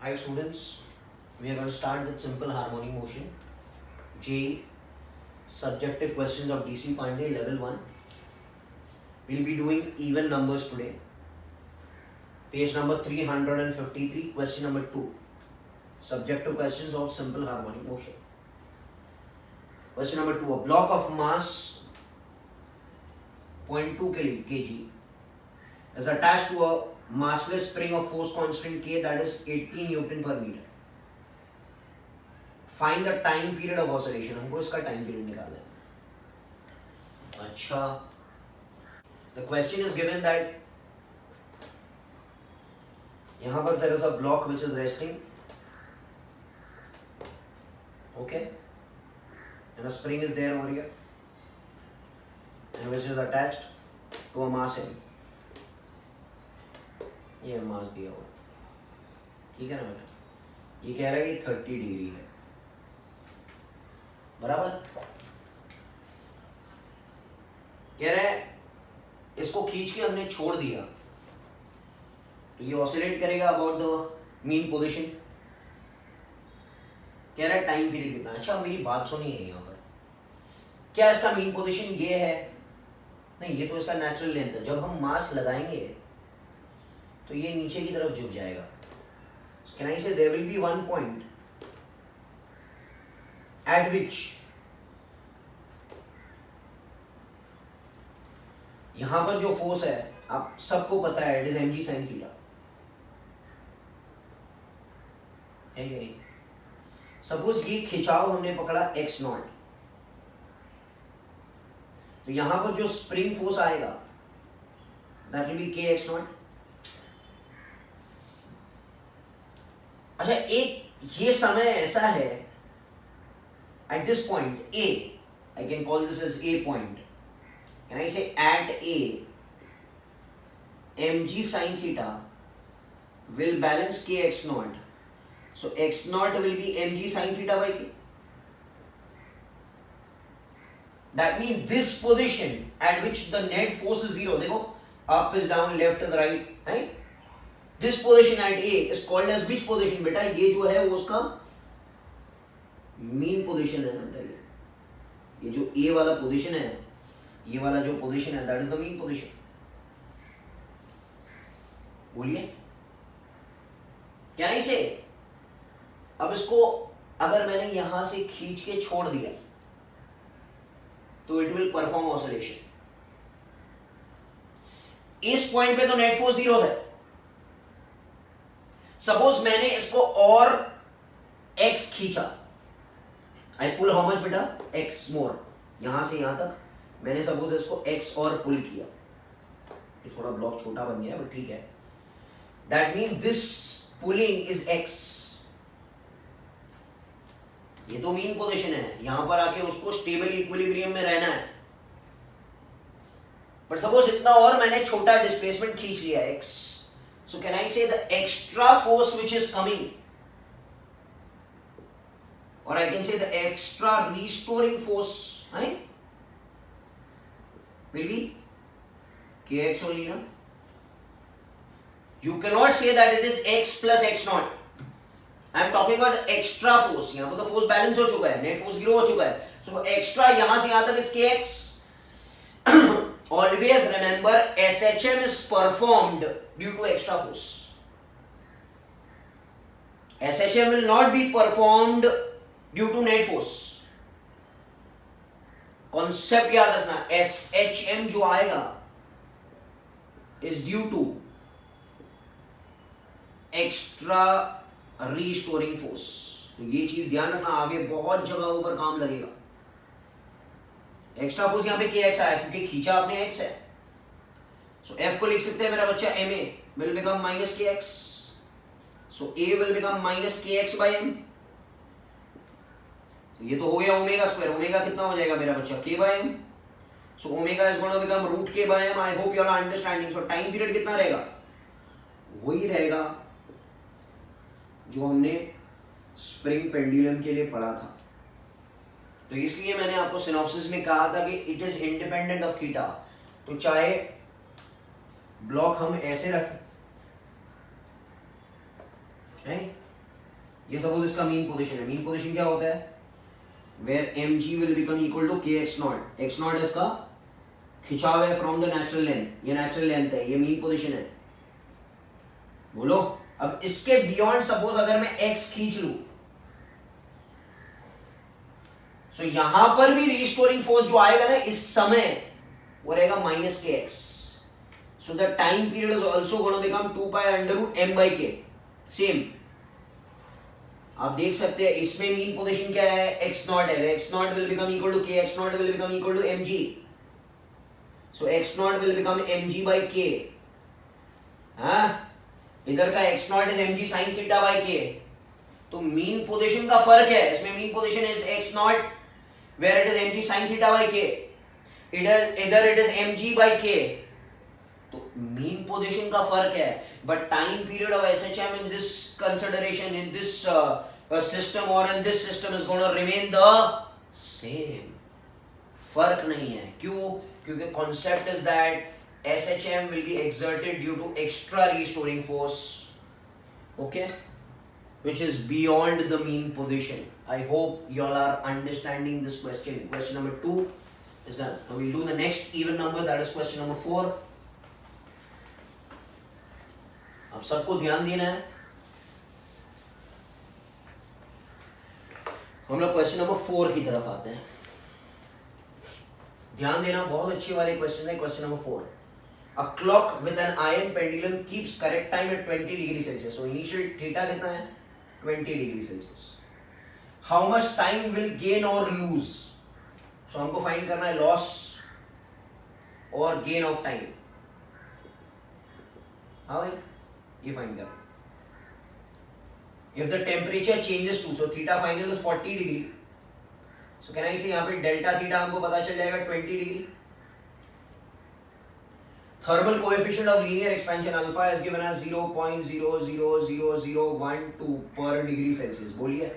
Hi students, we are going to start with simple harmonic motion. J subjective questions of DC Pandey level 1. We'll be doing even numbers today. Page number 353, question number 2. Subjective questions of simple harmonic motion. Question number 2. A block of mass 0.2 kg is attached to a massless spring of force constant K, that is 18 Newton per meter. Find the time period of oscillation. हमको इसका time period निकालना है. अच्छा, the question is given that यहाँ पर there is a block which is resting, okay, and a spring is there over here, and which is attached to a mass M. ये मास दिया हुआ, ठीक है ना बेटा. ये कह रहा है कि 30 डिग्री है, बराबर. कह रहा है इसको खींच के हमने छोड़ दिया तो ये ऑसिलेट करेगा अबाउट द मीन पोजीशन. कह रहा है टाइम पीरियड कितना. अच्छा, मेरी बात सुनिए. यहाँ पर क्या इसका मीन पोजीशन ये है? नहीं, ये तो इसका नेचुरल लेंथ है. जब हम मास लगाएंगे तो ये नीचे की तरफ झुक जाएगा. Can I say there will be one point at which यहां पर जो फोर्स है आप सबको पता है, it is mg sin theta, है कि नहीं? सपोज ये खिंचाव हमने पकड़ा x नॉट, तो यहां पर जो स्प्रिंग फोर्स आएगा that will be kx not. अच्छा, एक ये समय ऐसा है at this point A, I can call this as A point. Can I say at A, mg sin theta will balance kx naught. So x naught will be mg sin theta by k. That means this position at which the net force is zero. देखो, up is down, left is right, right? This position at A is called as which position बेटा? ये जो है वो उसका mean position है ना. ये जो A वाला पोजीशन है, ये वाला जो पोजीशन है, that is the mean position. बोलिए, क्या नहीं से. अब इसको अगर मैंने यहां से खींच के छोड़ दिया तो इट विल परफॉर्म ऑसिलेशन. इस पॉइंट पे तो नेट फोर्स जीरो है. सपोज मैंने इसको और x खींचा, आई पुल हाउ मच बेटा? x मोर. यहां से यहां तक मैंने सपोज इसको x और पुल किया. ये थोड़ा ब्लॉक छोटा बन गया बट ठीक है. That mean this pulling is x. ये तो मीन पोजीशन है, यहां पर आके उसको स्टेबल इक्विलिब्रियम में रहना है. बट सपोज इतना और मैंने छोटा डिस्प्लेसमेंट खींच लिया x. So can I say the extra force which is coming, or I can say the extra restoring force, right, will be kx only, na? You cannot say that it is x plus x naught. I am talking about the extra force. यहाँ पर तो force balance हो चुका है, net force zero हो चुका है. So extra यहाँ से यहाँ तक is kx. Always remember SHM is performed due to extra force. SHM will not be performed due to net force. Concept याद रखना, SHM जो आएगा is due to extra restoring force. तो ये चीज ध्यान रखना, आगे बहुत जगहों पर काम लगेगा. एक्स्ट्रा फोर्स यहाँ पे kx आया क्योंकि खींचा आपने x है. सो f को लिख सकते हैं मेरा बच्चा ma will become minus kx. So a will become minus kx by m. ये तो हो गया ओमेगा स्क्वायर. ओमेगा कितना हो जाएगा मेरा बच्चा? k by m. So omega is going to become root k by m. I hope you all are understanding. So time period कितना रहेगा? वही रहेगा जो हमने स्प्रिंग पेंडुलम के लिए पढ़ा था. तो इसलिए मैंने आपको सिनॉप्सिस में कहा था कि it is independent of theta. तो चाहे ब्लॉक हम ऐसे रखें, ये सपोज इसका मीन पोजीशन है। मीन पोजीशन क्या होता है? Where mg will become equal to k x naught. x naught इसका खिंचाव है फ्रॉम द नेचुरल लेंथ, ये नेचुरल लेंथ है, ये मीन पोजीशन है। बोलो अब इसके बियॉन्ड सपोज अगर मैं x खींच लूं, सो यहां पर भी रिस्टोरिंग फोर्स जो आएगा ना इस समय वो रहेगा minus K X. So the time period is also gonna become 2 pi under root m by K. Same आप देख सकते हैं इसमें मीन पोजीशन क्या है? x नॉट है, x naught will become equal to k, x naught will become equal to mg। सो x naught will become mg by k। हाँ, इधर का x naught is mg sine theta by k। तो mean position का फर्क है, इसमें mean position is x naught where it is mg sin theta by k, इधर it is mg by k। तो मीन पोजीशन का फर्क है, but time period of SHM in this consideration, in this system or in this system is going to remain the same। फर्क नहीं है। क्यों? क्योंकि concept is that SHM will be exerted due to extra restoring force, okay, which is beyond the mean position। I hope you all are understanding this question. Question number 2 is done. Now we'll do the next even number, that is question number 4। अब सबको ध्यान देना है। हम लोग question number 4 की तरफ आते हैं। ध्यान देना, बहुत अच्छी वाले क्वेश्चन है। Question number 4, a clock with an iron pendulum keeps correct time at 20 degree Celsius। So initial theta कितना है? 20 degree Celsius। How much time will gain or lose? So हमको फाइंड करना है लॉस और गेन ऑफ टाइम। हाँ भाई, ये find करना। If the temperature changes to, so theta final is 40 degree, so can I say यहाँ पे डेल्टा थीटा हमको पता चल जाएगा 20 degree. Thermal coefficient of linear expansion alpha is given as 0.000012 per degree Celsius। बोलिए,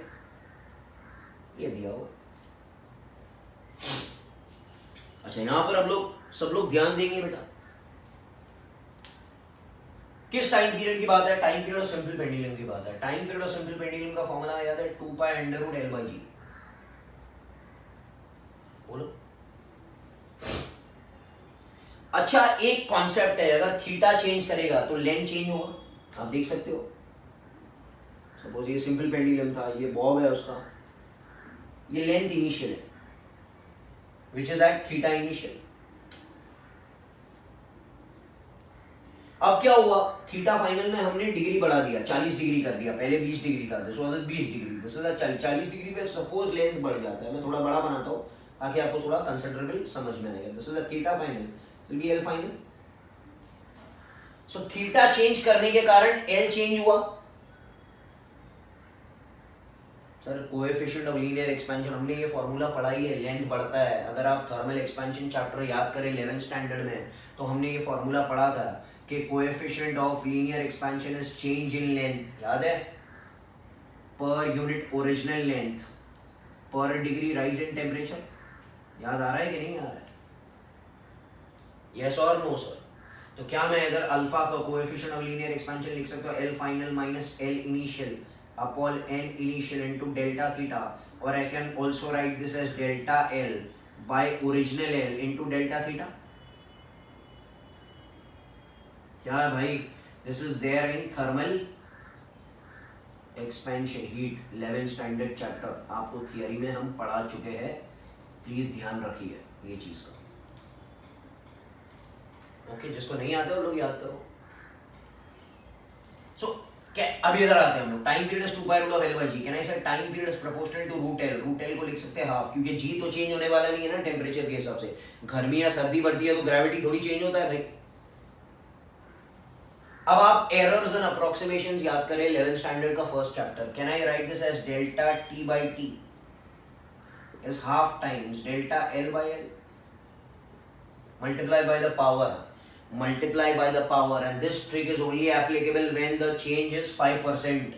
ये दिया हुआ। अच्छा, यहां पर अब सब लोग ध्यान देंगे बेटा। किस टाइम पीरियड की बात है? Time period of simple pendulum की बात है। Time period of simple pendulum का फॉर्मूला याद है? 2 pi under root L by G. बोलो। अच्छा, एक कॉन्सेप्ट है, अगर थीटा चेंज करेगा तो लेंथ चेंज होगा। आप देख सकते हो, सपोज ये सिंपल पेंडुलम था, ये बॉब है उसका, ये लेंथ इनिशियल है which is at theta initial. अब क्या हुआ? थीटा फाइनल में हमने डिग्री बढ़ा दिया, 40 डिग्री कर दिया। पहले 20 डिग्री था, this was 20 degree, this is 40 degree पे सपोज लेंथ बढ़ जाता है। मैं थोड़ा बड़ा बनाता हूँ ताकि आपको थोड़ा कंसिडरेबल समझ में आएगा। This is theta final will be L final. So theta change करने के कारण एल चेंज हुआ। Sir coefficient of linear expansion, हमने ये फॉर्मूला पढ़ा ही है, लेंथ बढ़ता है। अगर आप थर्मल एक्सपेंशन चैप्टर याद करें 11th स्टैंडर्ड में, तो हमने ये फॉर्मूला पढ़ा था कि coefficient of linear expansion is change in length, याद है, पर यूनिट ओरिजिनल लेंथ पर डिग्री राइज इन टेम्परेचर। याद आ रहा है कि नहीं आ रहा है? यस और नो सर? तो क्या मैं इधर अल्फा का कोएफिशिएंट ऑफ लीनियर एक्सपेंशन लिख सकता हूँ L final minus L initial upon n initial into delta theta, or I can also write this as delta L by original L into delta theta। क्या है भाई? This is there in thermal expansion heat 11th standard chapter। आपको theory में हम पढ़ा चुके हैं, please ध्यान रखिए ये चीज का। ओके, जिसको नहीं आता वो लोग याद करो। सो अभी इधर आते हैं हम लोग। Time period is 2 pi root of L by G. Can I say time period is proportional to root L. Root L को लिख सकते हैं हाफ, क्योंकि जी तो चेंज होने वाला नहीं है ना टेम्परेचर के हिसाब से। गर्मी या सर्दी बढ़ती है तो ग्रेविटी थोड़ी चेंज होता है भाई। अब आप एरर्स एंड अप्रोक्सीमेशंस याद करें 11th स्टैंडर्ड का first chapter. Can I write this as delta T by T is half times delta L by L multiply by the power, and this trick is only applicable when the change is 5%।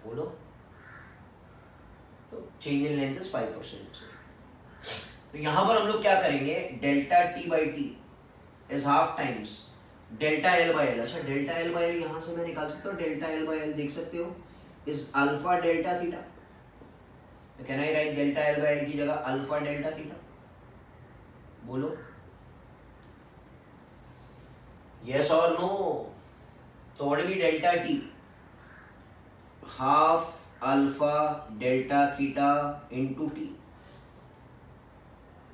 बोलो, तो change in length is 5%। तो यहां पर हम लोग क्या करेंगे? Delta T by T is half times delta L by L, अच्छा डेल्टा एल बाई एल यहाँ से मैं निकाल सकता हूँ, डेल्टा एल बाई एल देख सकते हो इज अल्फा डेल्टा थीटा, तो can I right delta L by L की जगह अल्फा डेल्टा थीटा, बोलो यस और नो। तो what will be delta T, half alpha delta theta into T.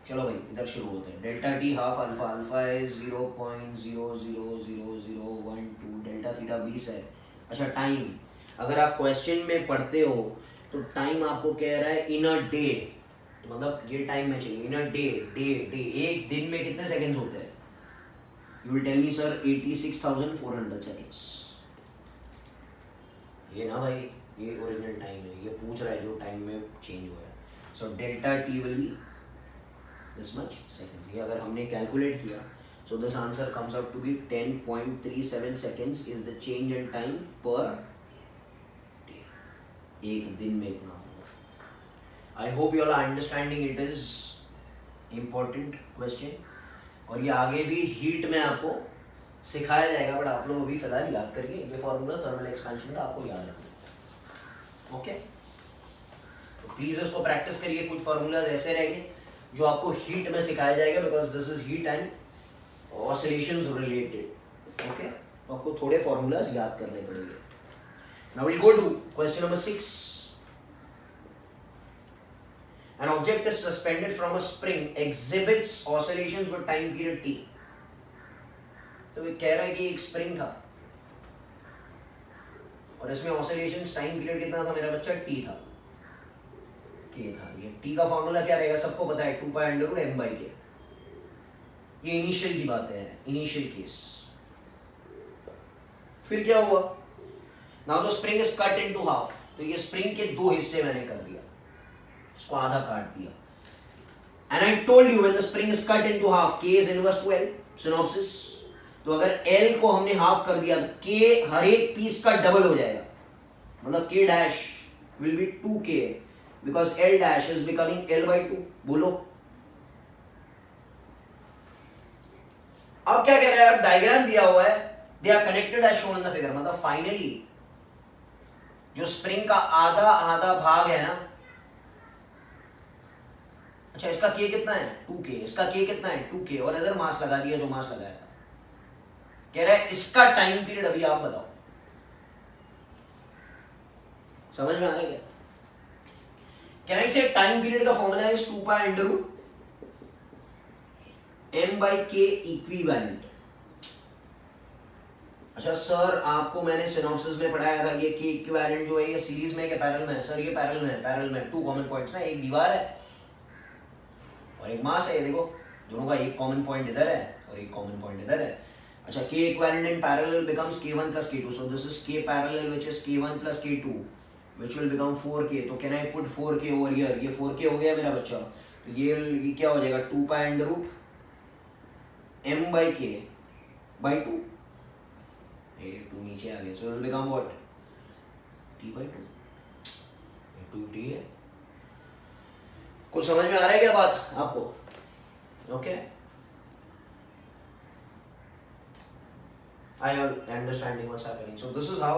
चलो भाई इधर शुरू होते हैं, delta T half alpha, alpha is 0.000012, delta theta 20 है। अच्छा टाइम, अगर आप क्वेश्चन में पढ़ते हो तो टाइम आपको कह रहा है इन अ डे, मतलब ये टाइम में चाहिए इन अ डे, डे एक दिन में कितने सेकंड्स होते हैं, you will tell me sir 86,400 seconds. ये ना भाई ये ओरिजिनल टाइम है, ये पूछ रहा है जो टाइम में चेंज हो रहा है, so delta T will be this much seconds। ये अगर हमने कैलकुलेट किया, so this answer comes out to be 10.37 seconds is the change in time per day, एक दिन में इतना होगा। I hope you all are understanding, it is important question, और ये आगे भी हीट में आपको सिखाया जाएगा, बट आप लोग अभी फिलहाल याद करके ये फॉर्मूला थर्मल एक्सपेंशन का आपको याद रखना, ओके। तो प्लीज इसको प्रैक्टिस करिए, कुछ फॉर्मूलाज ऐसे रहेंगे जो आपको हीट में सिखाया जाएगा, because this is heat and oscillations related, okay. तो आपको थोड़े फॉर्मूलाज याद करने पड़ेंगे। Now will go to question number 6। An object is suspended from a spring exhibits oscillations with time period t। तो ये कह रहा है कि एक स्प्रिंग था और इसमें ऑसिलेशंस टाइम पीरियड कितना था मेरा बच्चा, t था, के था। ये टी का फॉर्मूला क्या रहेगा सबको पता है, 2π/m/k। ये इनिशियल की बातें हैं, इनिशियल केस। फिर क्या हुआ, now the spring is cut into half, तो ये स्प्रिंग के दो हिस्से मैंने कर दिया, इसको आधा काट दिया। And I told you when the spring is cut into half, k is inverse to l, synopsis. तो अगर l को हमने हाफ कर दिया तो k हर एक पीस का डबल हो जाएगा, मतलब k dash will be 2k because L dash is becoming L/2। बोलो अब क्या कह रहा है, अब डायग्राम दिया हुआ है, they are connected as shown in the figure, मतलब फाइनली जो स्प्रिंग का आधा आधा भाग है ना, अच्छा इसका k कितना है 2k, इसका k कितना है 2k, और इधर मास लगा दिया जो मास लगाया था। कह रहा है इसका टाइम पीरियड अभी आप बताओ, समझ में आ रहा है क्या? Can I say time period का फॉर्मूला is 2π/m/k इक्विवेलेंट। अच्छा सर आपको मैंने सिनॉप्सिस में पढ़ाया था ये k इक्विवेलेंट जो है ये सीरीज में क्या पैरेलल में है, सर ये पैरेलल में है, पैरेलल में टू कॉमन पॉइंट्स ना, एक दीवार है और एक मास है, देखो दोनों का एक कॉमन पॉइंट इधर है और एक कॉमन पॉइंट इधर है। अच्छा k equivalent in parallel becomes k1 + k2, so this is k parallel which is k1 + k2 which will become 4k। तो can I put 4k over here, ये 4k हो गया मेरा बच्चा, तो ये क्या हो जाएगा 2π/m/k/2, ये 2 नीचे आ गया, so it will become what t/2, 2t है। कुछ समझ में आ रहा है क्या बात आपको, okay? I am understanding what's happening, so this is how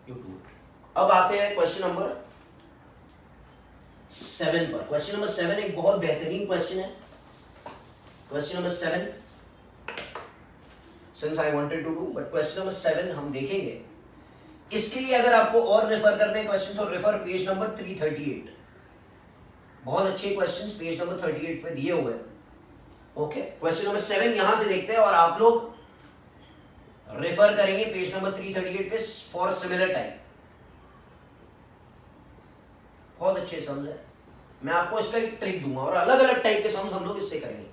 you do it। अब आते हैं क्वेश्चन नंबर 7 पर। क्वेश्चन नंबर 7 एक बहुत बेहतरीन क्वेश्चन है। Question number 7 since I wanted to do, but question number 7 हम देखेंगे। इसके लिए अगर आपको और रेफर करने हैं क्वेश्चन तो रेफर पेज नंबर 338, बहुत अच्छे क्वेश्चंस पेज नंबर 38 पे दिए हुए हैं, ओके। क्वेश्चन नंबर 7 यहां से देखते हैं और आप लोग रेफर करेंगे पेज नंबर 338 पे फॉर सिमिलर टाइप। बहुत अच्छे सम्स है, मैं आपको इसका एक ट्रिक दूंगा और अलग अलग टाइप के सम्स हम लोग इससे करेंगे।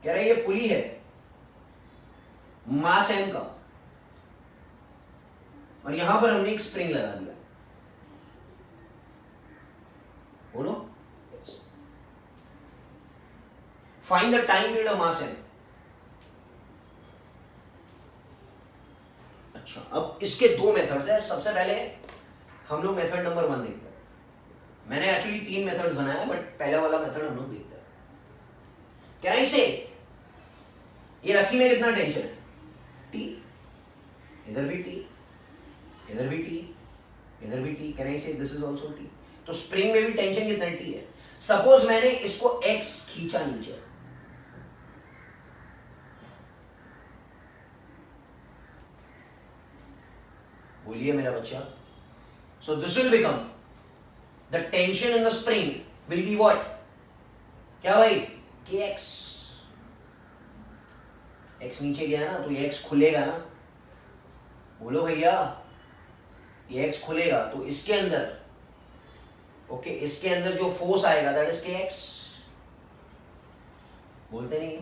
कह रहे ये पुली है मास m का और यहां पर हमने एक स्प्रिंग लगा दिया, बोलो find the time period of mass m। अच्छा अब इसके दो मेथड्स है, सबसे पहले हम लोग मेथड नंबर 1 देखते हैं। मैंने एक्चुअली 3 मेथड्स बनाया बट पहला वाला मेथड हम लोग देखते हैं। कैन आई से ये रस्सी में कितना टेंशन है? टी, इधर भी टी, इधर भी टी, इधर भी T, can I say this is also T. तो स्प्रिंग में भी टेंशन कितना टी है। सपोज मैंने इसको एक्स खींचा नीचे, बोलिए मेरा बच्चा। सो this will become the tension in the spring will be what, क्या भाई, के एक्स। एक्स नीचे गया ना तो ये एक्स खुलेगा ना, बोलो भैया, ये एक्स खुलेगा तो इसके अंदर, ओके, इसके अंदर जो फोर्स आएगा दैट इज के एक्स। बोलते नहीं,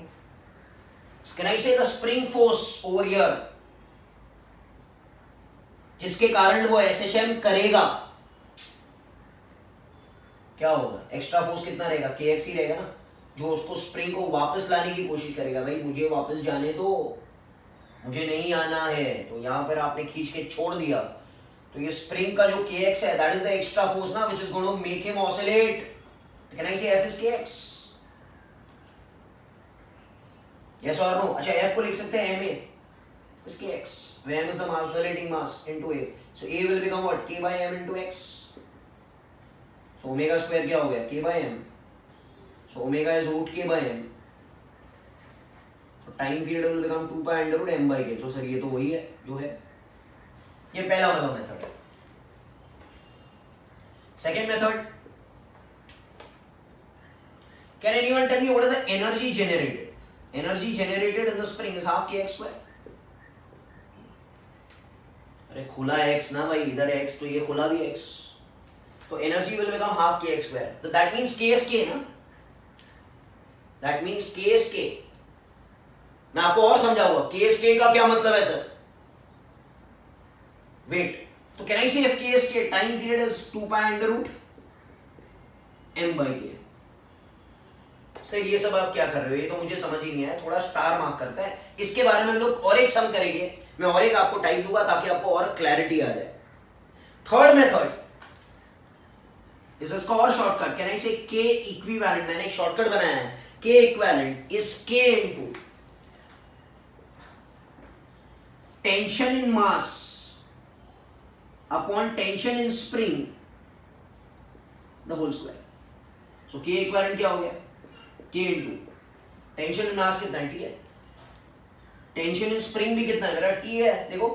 कैन आई से the spring force over here, जिसके कारण वो एसएचएम करेगा, क्या होगा, एक्स्ट्रा फोर्स कितना रहेगा, के एक्स ही रहेगा ना, जो उसको स्प्रिंग को वापस लाने की कोशिश करेगा। भाई मुझे वापस जाने दो, मुझे नहीं आना है। तो यहां पर आपने खींच के छोड़ दिया, तो ये स्प्रिंग का जो के एक्स है that is the extra force ना which is going to make him oscillate. Can I say F is K X, yes और नो। अच्छा एफ को लिख सकते हैं M A is K X, where m is the mass oscillating mass into a, so a will become what, k by m into x, so omega square क्या हो गया, k by m, so omega is root k by m, so time period will become 2 pi under root m by k। तो sir ये तो वही है जो है, ये पहला वाला मेथड है। Second method, can anyone tell me what is the energy generated? Energy generated in the spring is half kx square। अरे खुला x ना भाई, इधर x तो ये खुला भी x, तो एनर्जी विल बिकम हाफ के एक्स स्क्वायर। तो दैट मींस के एस के ना, दैट मींस के एस के। मैं आपको और समझाऊंगा के एस के का क्या मतलब है सर, वेट। तो can I say if K S K time period is 2 pi under root m by k। Sir ये सब आप क्या कर रहे हो, ये तो मुझे समझ ही नहीं आया, थोड़ा स्टार मार्क करता है। इसके बारे में हम लोग और एक सम करेंगे, मैं और एक आपको टाइप दूंगा ताकि आपको और क्लैरिटी आ जाए। थर्ड मेथड इसका और शॉर्टकट, कैन आई से के इक्विवेलेंट, मैंने एक शॉर्टकट बनाया है, K equivalent is K into tension in mass upon tension in spring the whole square. So K equivalent क्या हो गया, के इनटू टेंशन इन मास कितना टी है, टेंशन इन स्प्रिंग भी कितना है मेरा टी है। देखो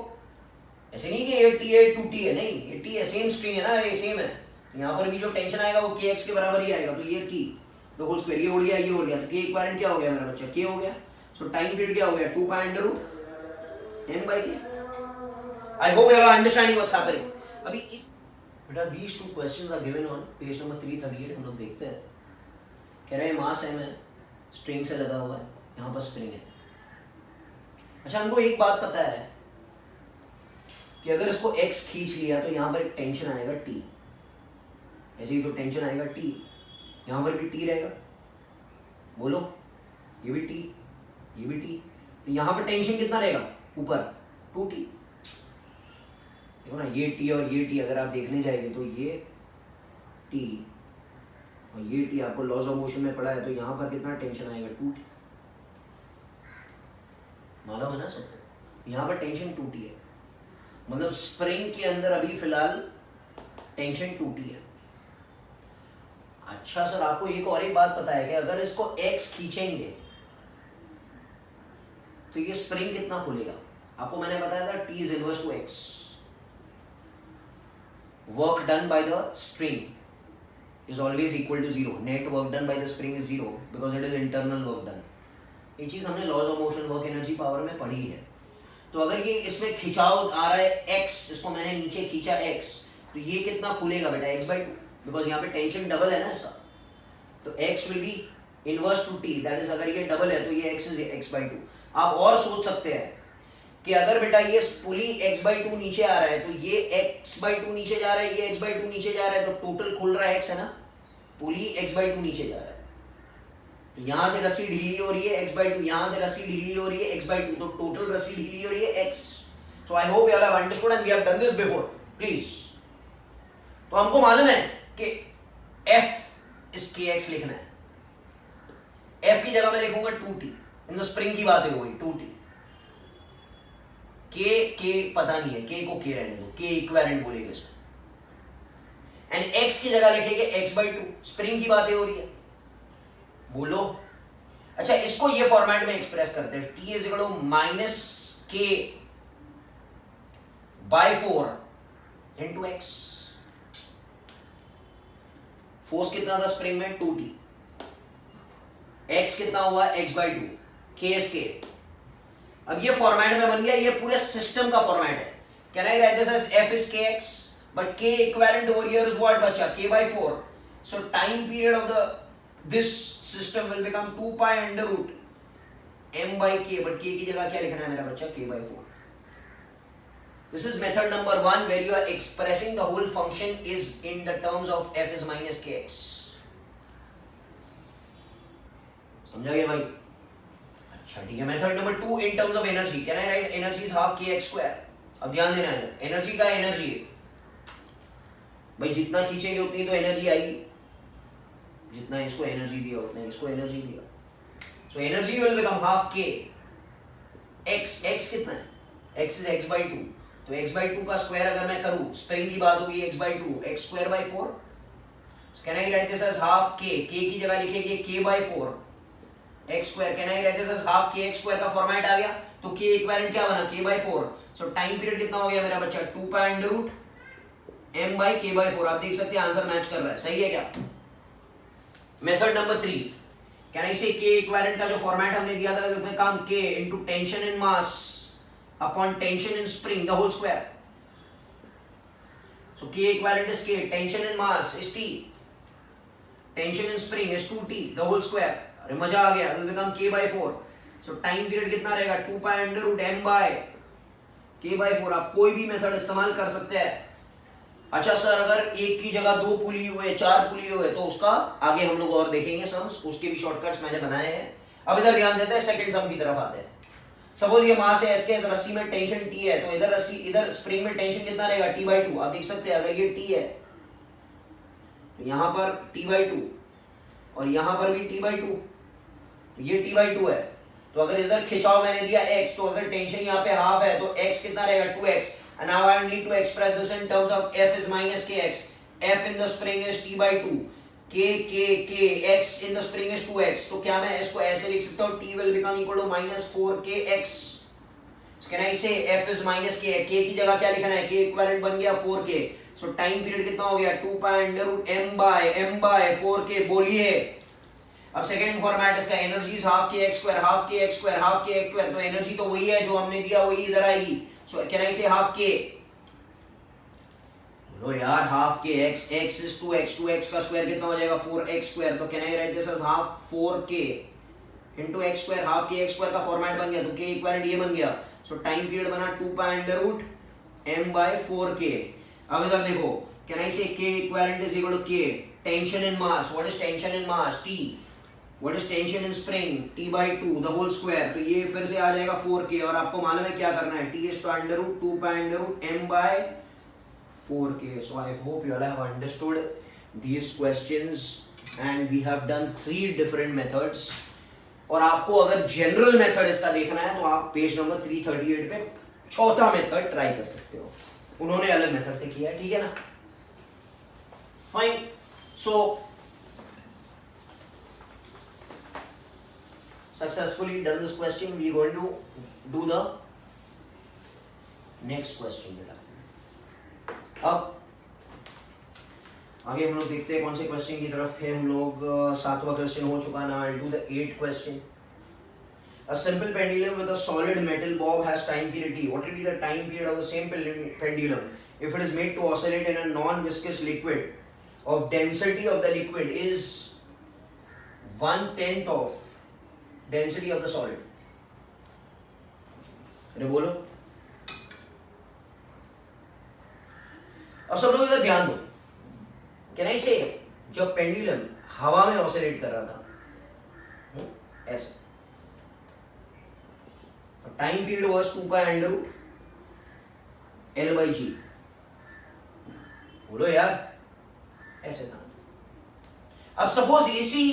ऐसे नहीं कि ये टी है 2t है, नहीं ये टी है, सेम स्प्रिंग है ना, ये सेम है। यहाँ पर भी जो टेंशन आएगा वो के एक्स के बराबर ही आएगा, तो ये टी तो होल स्क्वायर, ये उड़ गया, ये उड़ गया, तो के इक्विवेलेंट क्या हो गया मेरा बच्चा, के हो गया। सो टाइम पीरियड क्या हो गया, 2 pi under root m by k। I hope you are understanding what's happening. अभी इस बेटा these two questions are given on page number 338। हम लोग देखते हैं, कह रहे हैं मास m है, स्ट्रिंग से लगा हुआ है, यहाँ पर स्प्रिंग है। अच्छा हमको एक बात पता है कि अगर इसको x खींच लिया तो यहाँ पर एक टेंशन आएगा t, ऐसे ही तो टेंशन आएगा t, यहाँ पर भी t रहेगा, बोलो ये भी t, ये भी t, तो यहाँ पर टेंशन कितना रहेगा ऊपर 2t। देखो ना ये t और ये t अगर आप देखने जाएंगे तो ये t और ये t आपको लॉज ऑफ मोशन में पड़ा है, तो यहाँ पर कितना टेंशन आएगा 2t, मालूम है ना सबको। यहाँ पर टेंशन 2t है, मतलब स्प्रिंग के अंदर अभी फिलहाल टेंशन 2t है। अच्छा सर आपको एक और एक बात पता है कि अगर इसको x खींचेंगे तो ये स्प्रिंग कितना खुलेगा, आपको मैंने बताया था t is inverse to x। Work done by the string is always equal to 0, net work done by the spring is 0 because it is internal work done. ये चीज हमने laws of motion work energy power में पढ़ी है। तो अगर ये इसमें खिंचाव आ रहा है x, इसको मैंने नीचे खींचा x, तो ये कितना खुलेगा बेटा x/2, बिकॉज यहाँ पे टेंशन डबल है ना इसका, तो x will be inverse two t, that is अगर ये डबल है तो ये x इज x/2। आप और सोच सकते हैं कि अगर बेटा ये पुली x/2 नीचे आ रहा है तो ये x/2 नीचे जा रहा है, ये x/2 नीचे जा रहा है, तो टोटल खुल रहा है x है ना, पुली x/2 नीचे जा रहा है, तो यहां से रस्सी ढीली हो रही है x/2, यहां से रस्सी ढीली हो रही है x/2, तो टोटल रस्सी ढीली हो रही है x। So I hope you all have understood and we have done this before please. तो हमको मालूम है कि f इज kx लिखना है, f की जगह मैं लिखूंगा 2t इन द स्प्रिंग की बात हो गई 2t, के पता नहीं है, के को के रहने दो, के इक्विवेलेंट बोलेंगे इसको, एंड x की जगह लिखेंगे x/2, स्प्रिंग की बातें हो रही है, बोलो। अच्छा इसको ये फॉर्मेट में एक्सप्रेस करते हैं, t is equal to minus K by 4 into X. Force कितना था स्प्रिंग में 2t, x कितना हुआ x/2, k is k। अब ये फॉर्मेट में बन गया, ये पूरे सिस्टम का फॉर्मेट है। Can I write this as f is kx, but k equivalent over here is what बच्चा, k/4। so time period of this system will become 2 pi under root m by k, but k की जगह क्या लिखना है मेरा बच्चा, k/4। This is method number 1 where you are expressing the whole function is in the terms of f is minus kx। समझा गया भाई? अच्छा ठीक है। Method number 2 in terms of energy, can I right energy is half kx square. अब ध्यान देना है, एनर्जी का एनर्जी है भाई, जितना खींचेंगे उतनी तो एनर्जी आएगी, जितना इसको एनर्जी दिया उतना इसको एनर्जी दिया। So energy will become half k x कितना है, x इज x/2, तो x/2 का स्क्वायर अगर मैं करूं, स्प्रिंग की बात होगी x/2, x square by 4। Can I write this as half k की जगह लिखेंगे k/4 x square। Can I write this as half kx square का फॉर्मेट आ गया, तो k इक्विवेलेंट क्या बना, k/4। सो टाइम पीरियड कितना हो गया मेरा बच्चा, 2 pi under root m by k/4। आप देख सकते हैं आंसर मैच कर रहा है, सही है क्या? Method number 3, can I say k equivalent का जो फॉर्मेट हमने दिया था उसमें काम k into tension in mass upon tension in spring the whole square. So k equivalent is k, tension in mass is t, tension in spring is 2t the whole square. अरे मजा आ गया, will become k/4। So time period कितना रहेगा, 2 pi under root m by k/4। आप कोई भी method इस्तेमाल कर सकते हैं। अच्छा सर अगर एक की जगह 2 पुली हुए, 4 पुली हुए, तो उसका आगे हम लोग और देखेंगे सम्स, उसके भी शॉर्टकट्स मैंने बनाए हैं। अब इधर ध्यान देते हैं, सेकंड सम की तरफ आते हैं। सपोज ये मास है इसके, रस्सी में टेंशन t है, तो इधर रस्सी, इधर स्प्रिंग में टेंशन कितना रहेगा, t/2। आप देख सकते हैं अगर ये t है तो यहां पर t/2 और यहां पर भी t/2, तो ये t/2 है। तो अगर इधर खिंचाव मैंने दिया x, तो अगर टेंशन यहाँ पे हाफ है तो x कितना रहेगा, 2x। And now I need to express this in terms of f is minus kx. f in the spring is t/2, k x in the spring is 2x। तो क्या मैं इसको ऐसे लिख सकता हूँ, t will become equal to minus 4kx। So can I say f is minus k, k की जगह क्या लिखना है, k इक्विवेलेंट बन गया 4k। सो टाइम पीरियड कितना हो गया, 2 pi under root m by 4k। बोलिए अब सेकेंड फॉर्मेट इसका, energy is half kx square, half kx square, half kx square, तो एनर्जी तो वही है जो हमने दिया, वही इधर आएगी। सो कैन आई से हाफ k, बोलो यार half k, x is 2x, 2x का स्क्वायर कितना हो जाएगा, 4x स्क्वायर। तो can I write this as half 4k into x square, half kx square का फॉर्मेट बन गया, तो k इक्विवेलेंट ये बन गया। सो टाइम पीरियड बना 2 pi under root m by 4k। अब इधर देखो, can I say k equivalent is equal to k, tension in mass, what is tension in mass, t, What is tension in spring, t/2 the whole square। तो ये फिर से आ जाएगा 4k, और आपको मालूम है क्या करना है, t is to under root 2 pi under root m by 4k। So I hope you all have understood these questions and we have done 3 different methods। और आपको अगर जनरल मेथड इसका देखना है तो आप पेज नंबर 338 पे चौथा मेथड ट्राई कर सकते हो, उन्होंने अलग मेथड से किया है, ठीक है ना? Fine. So successfully done this question, we are going to do the next question बेटा। अब आगे हम लोग देखते हैं कौन से क्वेश्चन की तरफ थे हम लोग। 7वां क्वेश्चन हो चुका ना। I'll do the 8th question। A simple pendulum with a solid metal bob has time period t. What will be the time period of the same pendulum if it is made to oscillate in a non-viscous liquid of density of the liquid is 1/10 of density of the solid. अरे बोलो, अब सब लोग इधर ध्यान दो। Can I से जब पेंडुलम हवा में ऑसिलेट कर रहा था ऐसे, time period was 2 pi under root L/g। बोलो यार, ऐसे था। अब सपोज इसी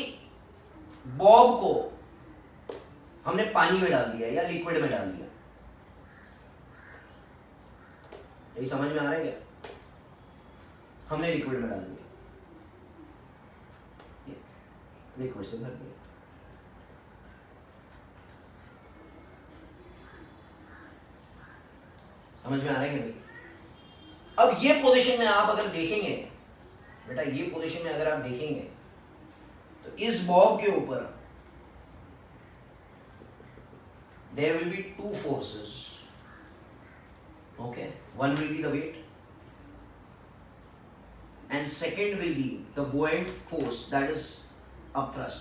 बॉब को हमने पानी में डाल दिया या लिक्विड में डाल दिया, यही समझ में आ रहा है क्या? हमने लिक्विड में डाल दिया, लिक्विड से भर दिया। समझ में आ रहा है क्या भाई? अब ये पोजीशन में आप अगर देखेंगे बेटा, ये पोजीशन में अगर आप देखेंगे तो इस बॉब के ऊपर there will be two forces. Okay, one will be the weight and second will be the buoyant force, that is upthrust,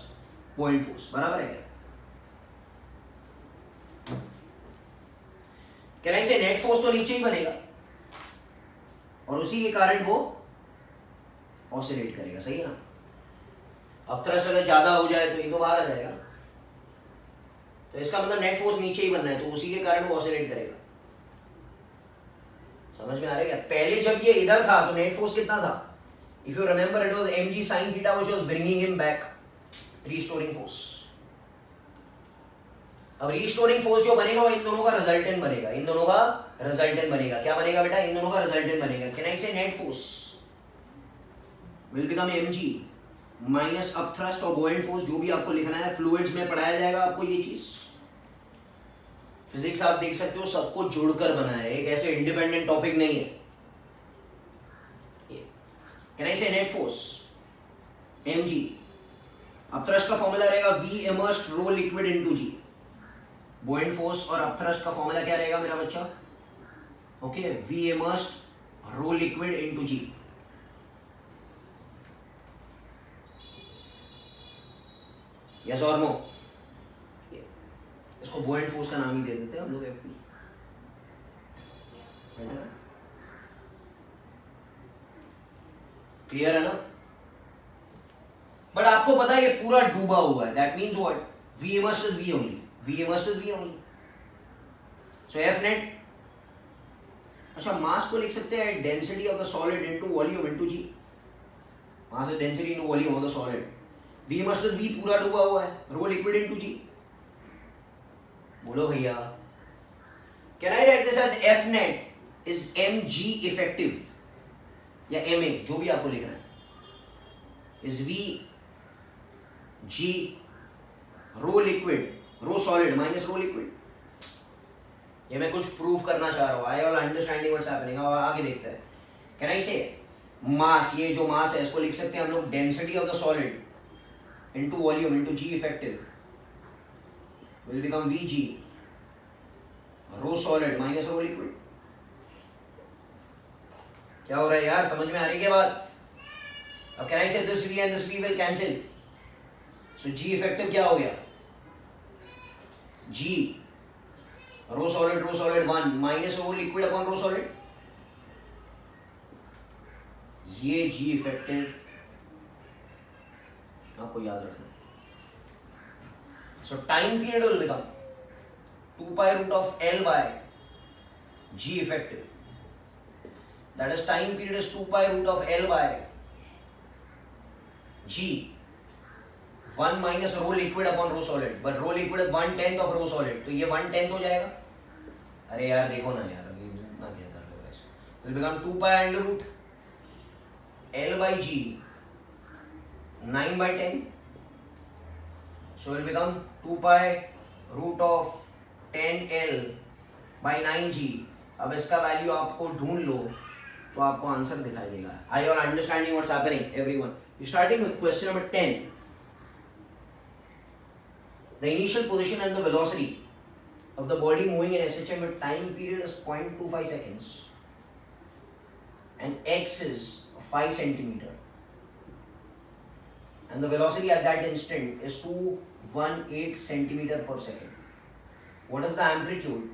buoyant force. बराबर है क्या? Can I say net force तो नीचे ही बनेगा और उसी के कारण वो ऑसिलेट करेगा, सही है ना? अपथ्रस्ट अगर ज्यादा हो जाए तो ये तो बाहर आ जाएगा, तो इसका मतलब नेट फोर्स नीचे ही बनना है, तो उसी के कारण वो ऑसिलेट करेगा। समझ में आ रहा है क्या? पहले जब ये इधर था तो नेट फोर्स कितना था? If you remember it was mg sin theta which was bringing him back, restoring force. अब रीस्टोरिंग फोर्स जो बनेगा वो इन दोनों का रिजल्टेंट बनेगा, इन दोनों का रिजल्टेंट बनेगा। क्या बनेगा बेटा? इन दोनों का रिजल्टेंट बनेगा। Can I say net force will become mg minus upthrust और बुओयंट फोर्स, जो भी आपको लिखना है, फ्लूइड्स में पढ़ाया जाएगा आपको ये चीज। फिजिक्स आप देख सकते हो सबको जोड़कर बना है, एक ऐसे इंडिपेंडेंट टॉपिक नहीं है। Can I say net force mg, upthrust का फॉर्मूला रहेगा v immersed rho liquid into g। Buoyant force और अपथ्रस्ट का फॉर्मूला क्या रहेगा मेरा बच्चा? Okay, v immersed rho liquid into g। Yes और नो? इसको बुओयंट फोर्स का नाम ही दे देते हैं हम लोग, एफपी। क्लियर है ना? बट आपको पता है ये पूरा डूबा हुआ है, that means what? v immersed is v only, v immersed is v only. So F net, अच्छा मास को लिख सकते हैं density of the solid into volume into g। Mass is density into volume of the solid. v immersed is v, पूरा डूबा हुआ है, रो liquid into g। बोलो भैया, can I write this as F net is mg effective या ma, जो भी आपको लिखना है, is v g rho liquid, rho solid minus rho liquid. ये मैं कुछ प्रूव करना चाह रहा हूं, I all understanding what's happening. आगे देखते हैं। कैन आई से मास, ये जो मास है इसको लिख सकते हैं हम लोग density of the solid into volume into g effective will become Vg rho solid minus rho liquid. क्या हो रहा है यार, समझ में आ रही है क्या बात? अब can I say this V and this V will cancel, so G effective क्या हो गया? G rho solid 1 minus rho liquid upon rho solid, ये G इफेक्टिव आपको याद रखना। So time period will become 2 pi root of L by G effective. That is, time period is 2 pi root of L by G, 1 minus rho liquid upon rho solid, but rho liquid is 1/10 of rho solid, तो ये 1/10 हो जाएगा। अरे यार देखो ना यार, अभी इतना क्या कर लो ऐसे, तो will become 2 pi under root L by G 9/10, so will become 2 pi root of 10L by 9G। अब इसका वैल्यू आपको ढूंढ लो तो आपको आंसर दिखाई देगा। Are you all understanding what's happening, everyone? We're starting with question number 10. The initial position and the velocity of the body moving in SHM with time period is 0.25 seconds and x is 5 centimeter and the velocity at that instant is 218 centimeter per second. What is the amplitude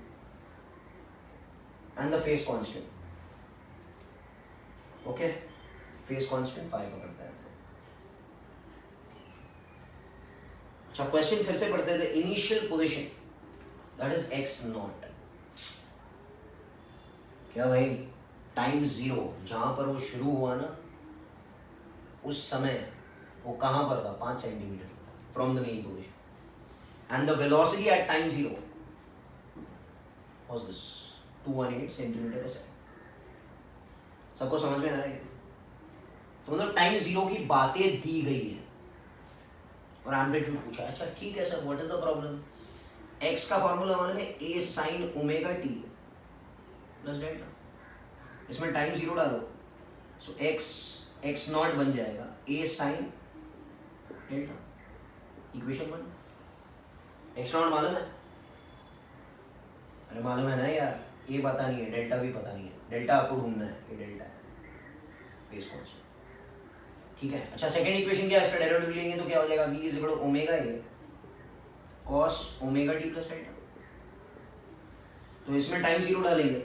and the phase constant? Okay, phase constant 5 पकड़ता है। अच्छा, question फिर से पढ़ते थे। Initial position that is x not, क्या भाई? Time 0, जहां पर वो शुरू हुआ ना उस समय वो कहां पर था? 5 centimetre from the main position. and the velocity at time 0 was this 218 centimetre पर सेकंड। सबको समझ में आ रहा है? तो मतलब टाइम 0 की बातें दी गई है और एम्पलीट्यूड पूछा है। अच्छा ठीक है sir, what is the problem? x का फॉर्मूला मालूम है, a sin omega t plus delta. इसमें टाइम 0 डालो, सो x नॉट बन जाएगा a sin delta, equation 1। x not मालूम है? अरे मालूम है ना यार, ये पता नहीं है, डेल्टा भी पता नहीं है। डेल्टा आपको ढूंढना है, ये डेल्टा है, फेज कांस्टेंट। ठीक है। अच्छा सेकेंड इक्वेशन क्या है? इसका डेरिवेटिव लेंगे तो क्या हो जाएगा? v is equal to omega a cos omega t plus delta. तो इसमें टाइम 0 डालेंगे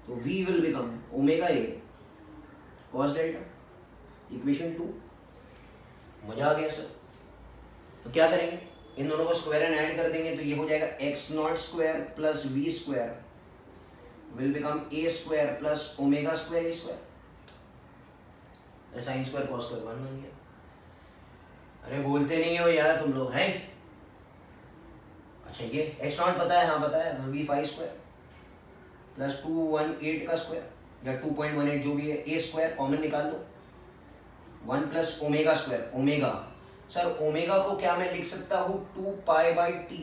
तो v will become omega a cos delta, equation 2। मजा आ गया सर। तो क्या करेंगे? इन दोनों को स्क्वायर एंड ऐड कर देंगे तो ये हो जाएगा x not square plus v square will become a square plus omega square a square. Sine square cos square 1 बन गया। अरे बोलते नहीं हो यार तुम लोग, हैं? अच्छा ये x नॉट पता है? हाँ पता है, तो v 5 स्क्वायर प्लस 218 का स्क्वायर या 2.18 जो भी है, a स्क्वायर कॉमन निकाल लो, 1 plus omega square. Omega sir, omega को क्या मैं लिख सकता हूँ? 2 pi by t,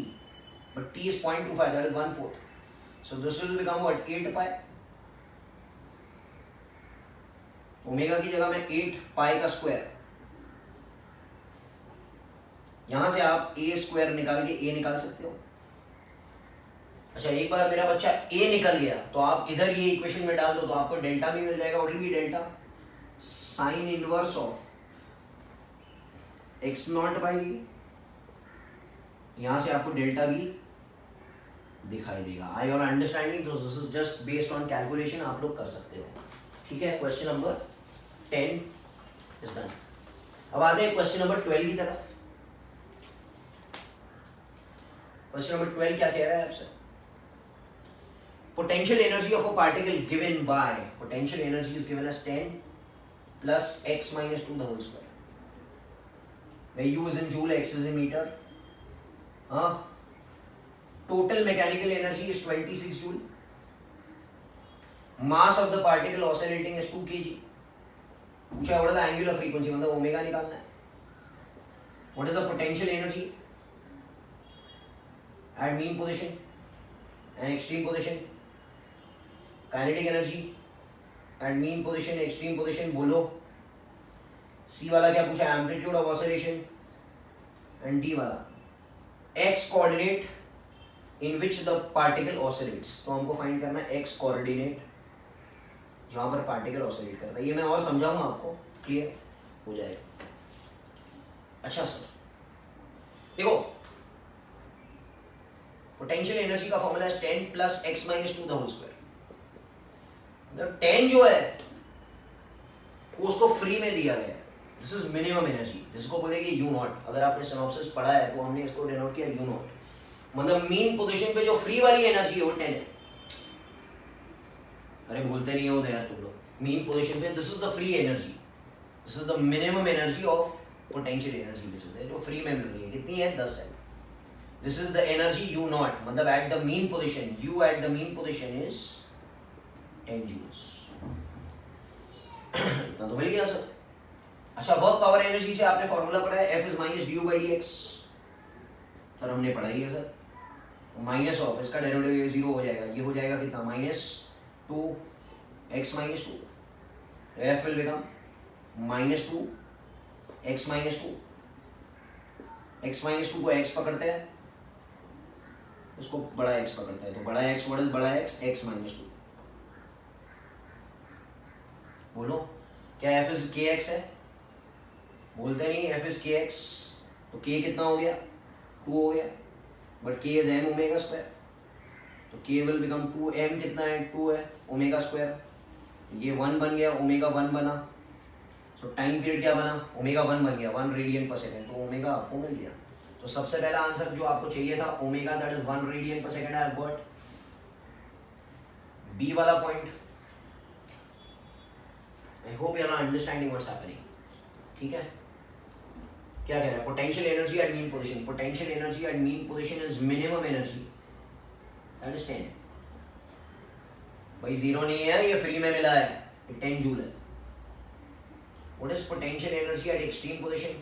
but t is 0.25, that is 1/4, so this will become what? 8 pi. Omega की जगह में 8 पाई का स्क्वायर, यहां से आप a स्क्वायर निकाल के a निकाल सकते हो। अच्छा एक बार मेरा बच्चा a निकल गया तो आप इधर ये इक्वेशन में डाल दो तो आपको डेल्टा भी मिल जाएगा। What will be delta? Sine inverse of x not by, यहां से आपको डेल्टा भी दिखाई देगा। आई ऑल अंडरस्टैंडिंग? तो this is just based on calculation, आप लोग कर सकते हो। ठीक है, क्वेश्चन नंबर 10 इज डन। अब आते हैं क्वेश्चन नंबर 12 की तरफ। क्वेश्चन नंबर 12 क्या कह रहा है आपसे? Potential energy of a particle given by, potential energy is given as 10 plus x minus 2 the whole square, where u is in joule, x is in meter. Total mechanical energy is 26 joule. Mass of the particle oscillating is 2 kg. पूछा what is the angular frequency, मतलब omega निकालना है। What is the potential energy at mean position and extreme position? Kinetic energy at mean position, extreme position बोलो। C वाला क्या पूछा? Amplitude of oscillation. And D वाला X coordinate in which the particle oscillates. तो हमको find करना है x coordinate जहां पर पार्टिकल ऑसिलेट करता है। ये मैं और समझाऊंगा आपको, क्लियर हो जाएगा। अच्छा सर देखो, पोटेंशियल एनर्जी का फॉर्मूला है 10 plus X minus 2 the whole square. 10 जो है वो उसको फ्री में दिया गया है, दिस इज मिनिमम एनर्जी, जिसको बोलेंगे यू नॉट। अगर आपने सिनॉप्सिस पढ़ा है तो हमने इसको डिनोट किया यू नॉट, मतलब मीन पोजीशन पे जो फ्री वाली एनर्जी है वो 10 है। अरे बोलते नहीं हो यार तुम लोग। मीन पोजीशन पे this is the free energy, this is the minimum energy of potential energy which is जो फ्री में मिल रही है। कितनी है? 10 है। This is the energy U naught, मतलब at the mean position, U at the mean position is 10 joules। इतना तो मिल गया सर। अच्छा वर्क पावर एनर्जी से आपने फॉर्मूला पढ़ा है, F is minus D you by D x. Sir हमने पढ़ा ही है सर। माइनस ऑफ इसका डेरिवेटिव 0 हो जाएगा, ये हो जाएगा कितना? Minus 2 x minus 2। तो F will become minus 2 x minus 2। X minus 2 को x पकड़ते हैं, उसको बड़ा x पकड़ता है, तो बड़ा x व्हाट इज बड़ा x? X minus 2। बोलो क्या f इज के एक्स है? बोलते नहीं, f इज के एक्स, तो k कितना हो गया? 2 हो गया, but k is m omega square, तो k विल बिकम 2m। कितना है? 2 है ओमेगा स्क्वायर, ये 1 बन गया, ओमेगा 1 बना। सो टाइम पीरियड क्या बना? ओमेगा 1 बन गया, 1 रेडियन पर सेकेंड, तो ओमेगा आपको मिल गया। तो सबसे पहला आंसर जो आपको चाहिए था omega, that is 1 radian per second, I have got. B वाला point, I hope you are understanding what's happening. ठीक है? क्या कह रहा है? Potential energy at mean position, potential energy at mean position is minimum energy, that is 10। भाई zero नहीं है, ये फ्री में मिला है, ये 10 जूल है। What is potential energy at extreme position?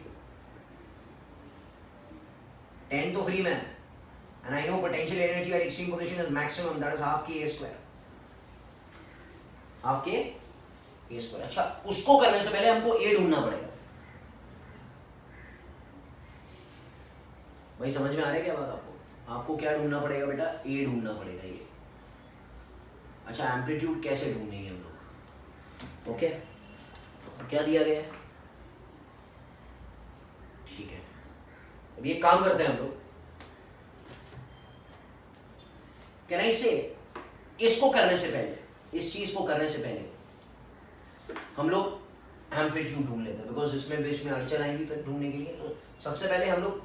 10 तो फ्री में है, and I know potential energy at extreme position is maximum, that is half k a square, half k a square। अच्छा, उसको करने से पहले हमको a ढूंढना पड़ेगा। भाई समझ में आ रहा है क्या बात आपको? आपको क्या ढूंढना पड़ेगा बेटा? a ढूंढना पड़ेगा ये। अच्छा, एम्पलीट्यूड कैसे ढूंढेंगे हम लोग? ओके, क्या दिया गया है? ठीक है, अब ये काम करते हैं हम लोग। कैन आई से, इसको करने से पहले, इस चीज को करने से पहले हम लोग एम्पलीट्यूड ढूंढ लेते हैं, बिकॉज इसमें बीच में अड़चन आएगी फिर ढूंढने के लिए। तो सबसे पहले हम लोग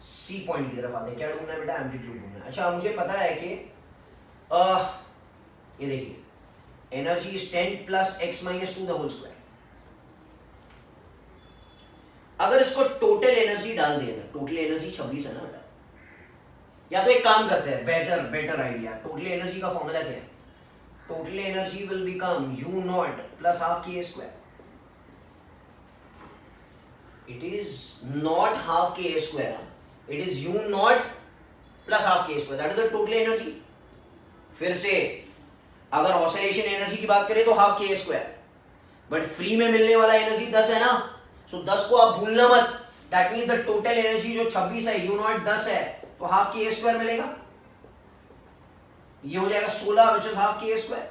सी पॉइंट की तरफ आते हैं। क्या ढूंढना है बेटा? एम्पलीट्यूड ढूंढना है। अच्छा, मुझे पता है कि ये देखिए, energy is 10 plus x minus 2 the whole square. अगर इसको टोटल एनर्जी डाल दिया, टोटल एनर्जी 26 है ना बेटा, या तो एक काम करते हैं, बेटर आइडिया। टोटल एनर्जी का फॉर्मूला क्या है? Total energy will become u not plus half k square. It is not half k square, it is u not plus half k square, that is the total energy. फिर से अगर oscillation energy की बात करें तो half k square, but free में मिलने वाला एनर्जी 10 है ना, सो 10 को आप भूलना मत। That means the total energy जो 26 है, u नॉट 10 है, तो हाफ k स्क्वायर मिलेगा। ये हो जाएगा 16, which is half k square.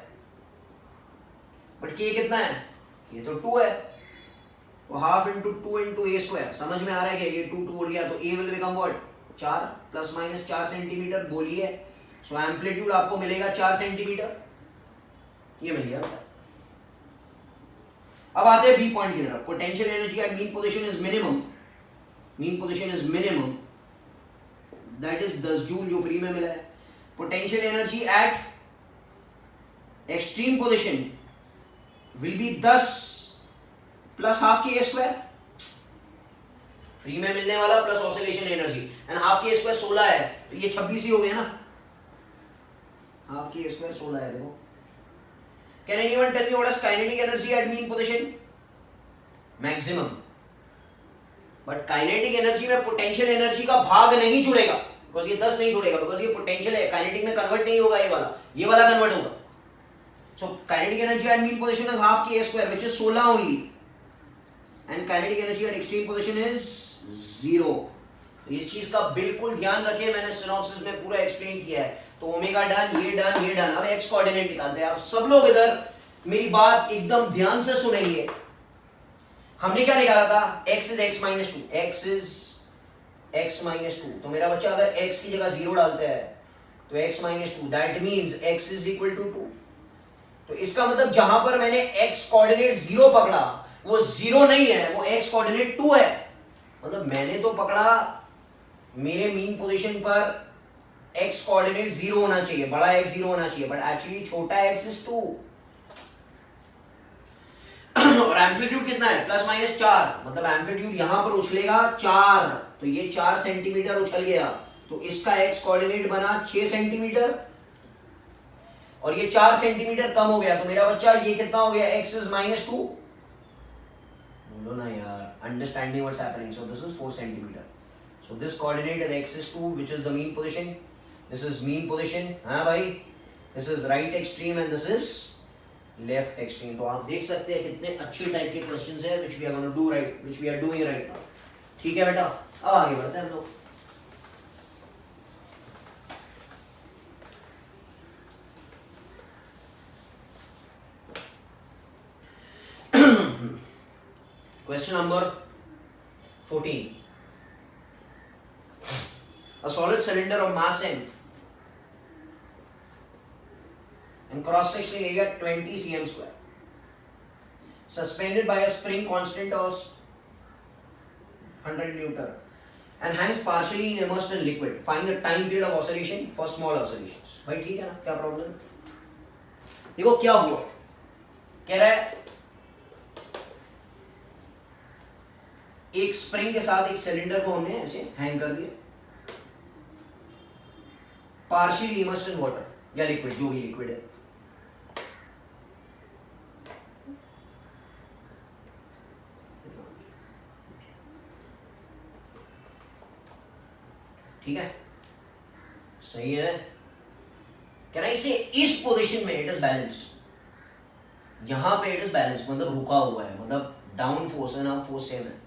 But k कितना है? ये तो 2 है, तो half into 2 into a square. समझ में आ रहा है क्या? ये 2 उड़ गया, तो a will become what? 4 plus minus 4 centimetre. बोलिए, सो एम्पलीट्यूड आपको मिलेगा 4 सेंटीमीटर। ये मिल गया। अब आते हैं बी पॉइंट की तरफ। Potential energy at mean position is minimum, mean position is minimum, that is 10 joule जो फ्री में मिला है। Potential energy at extreme position will be 10 plus half k square, free में मिलने वाला plus oscillation energy, and half k square 16 है, तो ये 26 ही हो गया ना। हाफ k स्क्वायर 16 है। देखो, can anyone tell me what is kinetic energy at mean position? Maximum. But kinetic energy में पोटेंशियल एनर्जी का भाग नहीं जुड़ेगा, बिकॉज ये 10 नहीं जुड़ेगा, बिकॉज ये पोटेंशियल है, काइनेटिक में कन्वर्ट नहीं होगा, ये वाला कन्वर्ट होगा। So kinetic energy at mean position is half k square, which is 16 only, and kinetic energy eight extreme position is 0। तो इस चीज का बिल्कुल ध्यान रखें, मैंने सिनॉप्सिस में पूरा एक्सप्लेन किया है। तो ओमेगा डन, ये डन, ये डन। अब एक्स कोऑर्डिनेट निकालते हैं। आप सब लोग इधर मेरी बात एकदम ध्यान से सुनेंगे। हमने क्या निकाला था? x is x minus 2, x is x minus 2। तो मेरा बच्चा अगर x की जगह 0 डालता है तो x minus 2, that means x is equal to 2। तो इसका मतलब जहां पर मैंने x कोऑर्डिनेट 0 पकड़ा, वो 0 नहीं है, वो x कोऑर्डिनेट 2 है। मतलब मैंने तो पकड़ा मेरे मीन पोजीशन पर x कोऑर्डिनेट 0 होना चाहिए, बड़ा x 0 होना चाहिए, बट एक्चुअली छोटा x इज 2। और एम्पलीट्यूड कितना है? प्लस माइनस 4, मतलब एम्पलीट्यूड यहां पर उछलेगा 4, तो ये 4 सेंटीमीटर उछल गया, तो इसका x कोऑर्डिनेट बना 6 सेंटीमीटर, और ये 4 सेंटीमीटर कम हो गया, तो मेरा बच्चा ये कितना हो गया? x is minus 2। बोलो ना यार, understanding what's happening. So this is 4 centimetre, so this coordinate is x is 2, which is the mean position. This is mean position, हाँ भाई, this is right extreme and this is left extreme. तो आप देख सकते हैं कितने अच्छे type के क्वेश्चंस हैं, which we are gonna do right, which we are doing right. ठीक है बेटा, अब आगे बढ़ते हैं हम लोग। Question number 14. A solid cylinder of mass m and cross-sectional area 20 cm square, suspended by a spring constant of 100 Newton, and hangs partially immersed in liquid. Find the time period of oscillation for small oscillations. भाई ठीक है ना, क्या problem? देखो क्या हुआ, कह रहा है एक स्प्रिंग के साथ एक सिलेंडर को हमने ऐसे हैंग कर दिया, पार्शियली इमर्स्ड इन वाटर या लिक्विड, जो भी लिक्विड है। ठीक है, सही है। कैन आई से इस पोजीशन में इट इज बैलेंस्ड, यहां पे इट इज बैलेंस्ड मतलब रुका हुआ है, मतलब डाउन फोर्स है ना, फोर्स सेम है।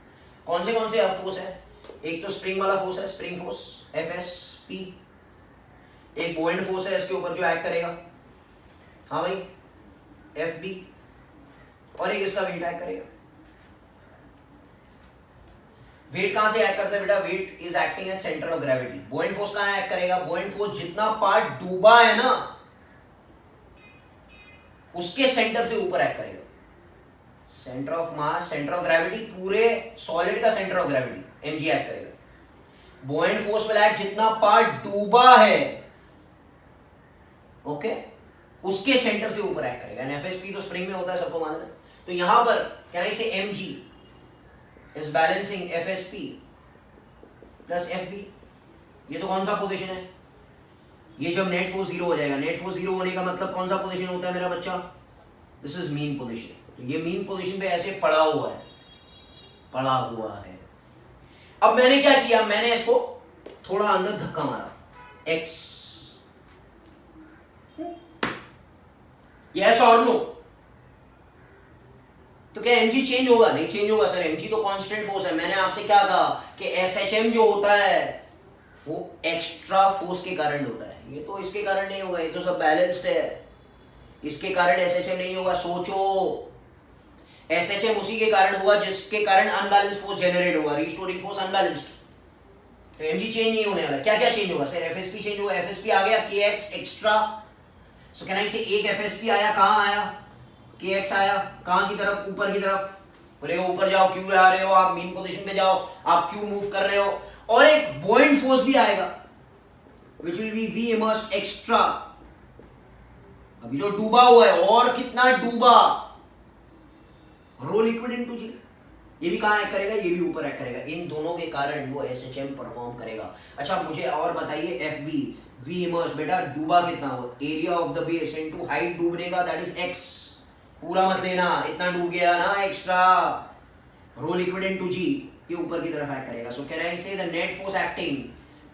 कौन से अब फोर्स है? एक तो स्प्रिंग वाला फोर्स है, स्प्रिंग फोर्स FSP, एक बुओयंट फोर्स है इसके ऊपर जो एक्ट करेगा, हाँ भाई FB, और एक इसका वेट एक्ट करेगा। वेट कहां से एक्ट करता है बेटा? Weight is acting at centre of gravity. Buoyant force कहां एक्ट करेगा? बुओयंट फोर्स जितना पार्ट डूबा है ना उसके सेंटर से ऊपर एक्ट करेगा। Centre of mass, centre of gravity, पूरे सॉलिड का centre of gravity mg act करेगा। बुओयंट फोर्स विल एक्ट जितना पार्ट डूबा है, ओके, उसके सेंटर से ऊपर एक्ट करेगा। एंड FSP तो स्प्रिंग में होता है, सबको मालूम है। तो यहां पर कैन आई से mg is balancing FSP plus FB। ये तो कौन सा पोजीशन है? ये जब नेट फोर्स जीरो हो जाएगा, नेट फोर्स जीरो होने का मतलब कौन सा पोजीशन होता है मेरा बच्चा? This is mean position. तो ये मीन पोजीशन पे ऐसे पड़ा हुआ है। अब मैंने क्या किया? मैंने इसको थोड़ा अंदर धक्का मारा, x, यस और नो। तो क्या mg चेंज होगा? नहीं चेंज होगा सर, mg तो कांस्टेंट फोर्स है। मैंने आपसे क्या कहा कि SHM जो होता है वो एक्स्ट्रा फोर्स के कारण होता है, ये तो इसके कारण नहीं होगा, ये तो सब बैलेंस्ड है, इसके कारण SHM नहीं होगा। सोचो, SHM उसी के कारण होगा जिसके कारण अनबैलेंस फोर्स जनरेट होगा, रिस्टोरिंग फोर्स अनबैलेंस्ड। तो mg चेंज नहीं होने वाला। क्या क्या चेंज होगा सर? FSP चेंज होगा, FSP आ गया kx extra. So can I से एक FSP आया, कहां आया? kx आया, कहां की तरफ? ऊपर की तरफ। बोलेगा ऊपर जाओ, क्यों आ रहे हो आप? मीन पोजीशन पे जाओ, आप क्यों मूव कर रहे हो? और एक बुओयंट फोर्स भी आएगा which will be V immersed extra। अभी जो डूबा हुआ है, और कितना डूबा? रो लिक्विड इनटू जी। ये भी कहां एक्ट करेगा? ये भी ऊपर एक्ट करेगा। इन दोनों के कारण वो SHM परफॉर्म करेगा। अच्छा मुझे और बताइए, FB, V immersed बेटा डूबा कितना? हो area of the base into height डूबने का, दैट इज x। पूरा मत लेना, इतना डूब गया ना एक्स्ट्रा। रो लिक्विड इनटू जी, ये ऊपर की तरफ एक्ट करेगा। सो कैन आई से द नेट फोर्स एक्टिंग,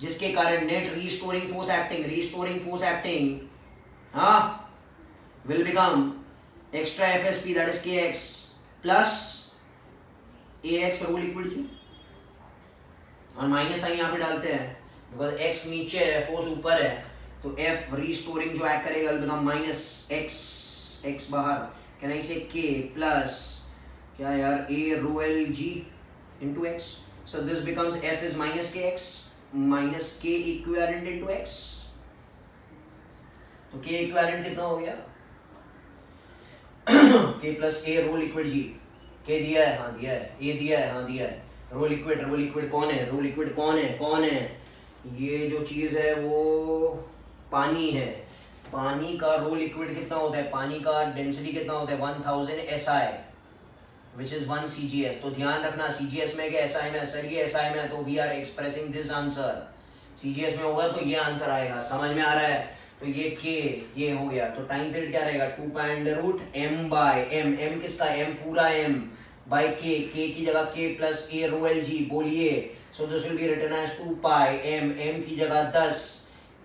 जिसके कारण नेट रीस्टोरिंग फोर्स एक्टिंग हाँ will become extra FSP, that is kx plus ax rho liquid G, और माइनस आई यहाँ पे डालते हैं बिकॉज x नीचे है, फोर्स ऊपर है, तो F रीस्टोरिंग जो एक्ट करेगा विल बिकम माइनस x बाहर। Can I say k plus क्या यार, a rho l g into x। so this becomes F is minus kx minus k equivalent into x। तो k equivalent कितना हो गया? k plus a row liquid g, k दिया है, हाँ दिया है, a दिया है, हाँ दिया है। रो लिक्विड कौन है? रो लिक्विड कौन है? ये जो चीज है वो पानी है। पानी का रो लिक्विड कितना होता है? पानी का डेंसिटी कितना होता है? 1000 SI which is 1 CGS। तो ध्यान रखना, CGS में क्या SI में? सर ये SI में, तो we are expressing this answer। CGS में होगा तो ये आंसर आएगा, समझ में आ रहा है? तो ये K ये हो गया, तो टाइम पीरियड क्या रहेगा? 2 pi under root m by m। m किसका? m पूरा m बाय k। k की जगह k plus a rho l g, बोलिए। So this will be written as 2 pi m, m की जगह 10,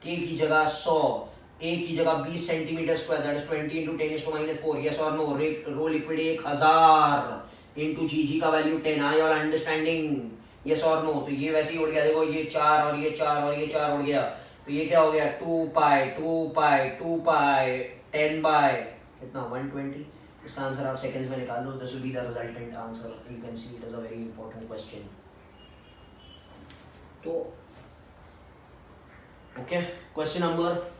k की जगह 100, a की जगह 20 centimetre square, that is 20 into 10⁻⁴। Yes और no? Rho liquid 1000 into g का value 10। Are you all understanding? Yes और नो? तो ये वैसे ही उड़ गया, देखो ये 4 और ये 4 और ये 4 उड़ गया, तो ये क्या हो गया? 2 पाई 10 बाय कितना? 120। इसका आंसर आप सेकंड्स में निकाल लो। This will be the resultant answer. You can see it is a very important question. तो ओके, क्वेश्चन नंबर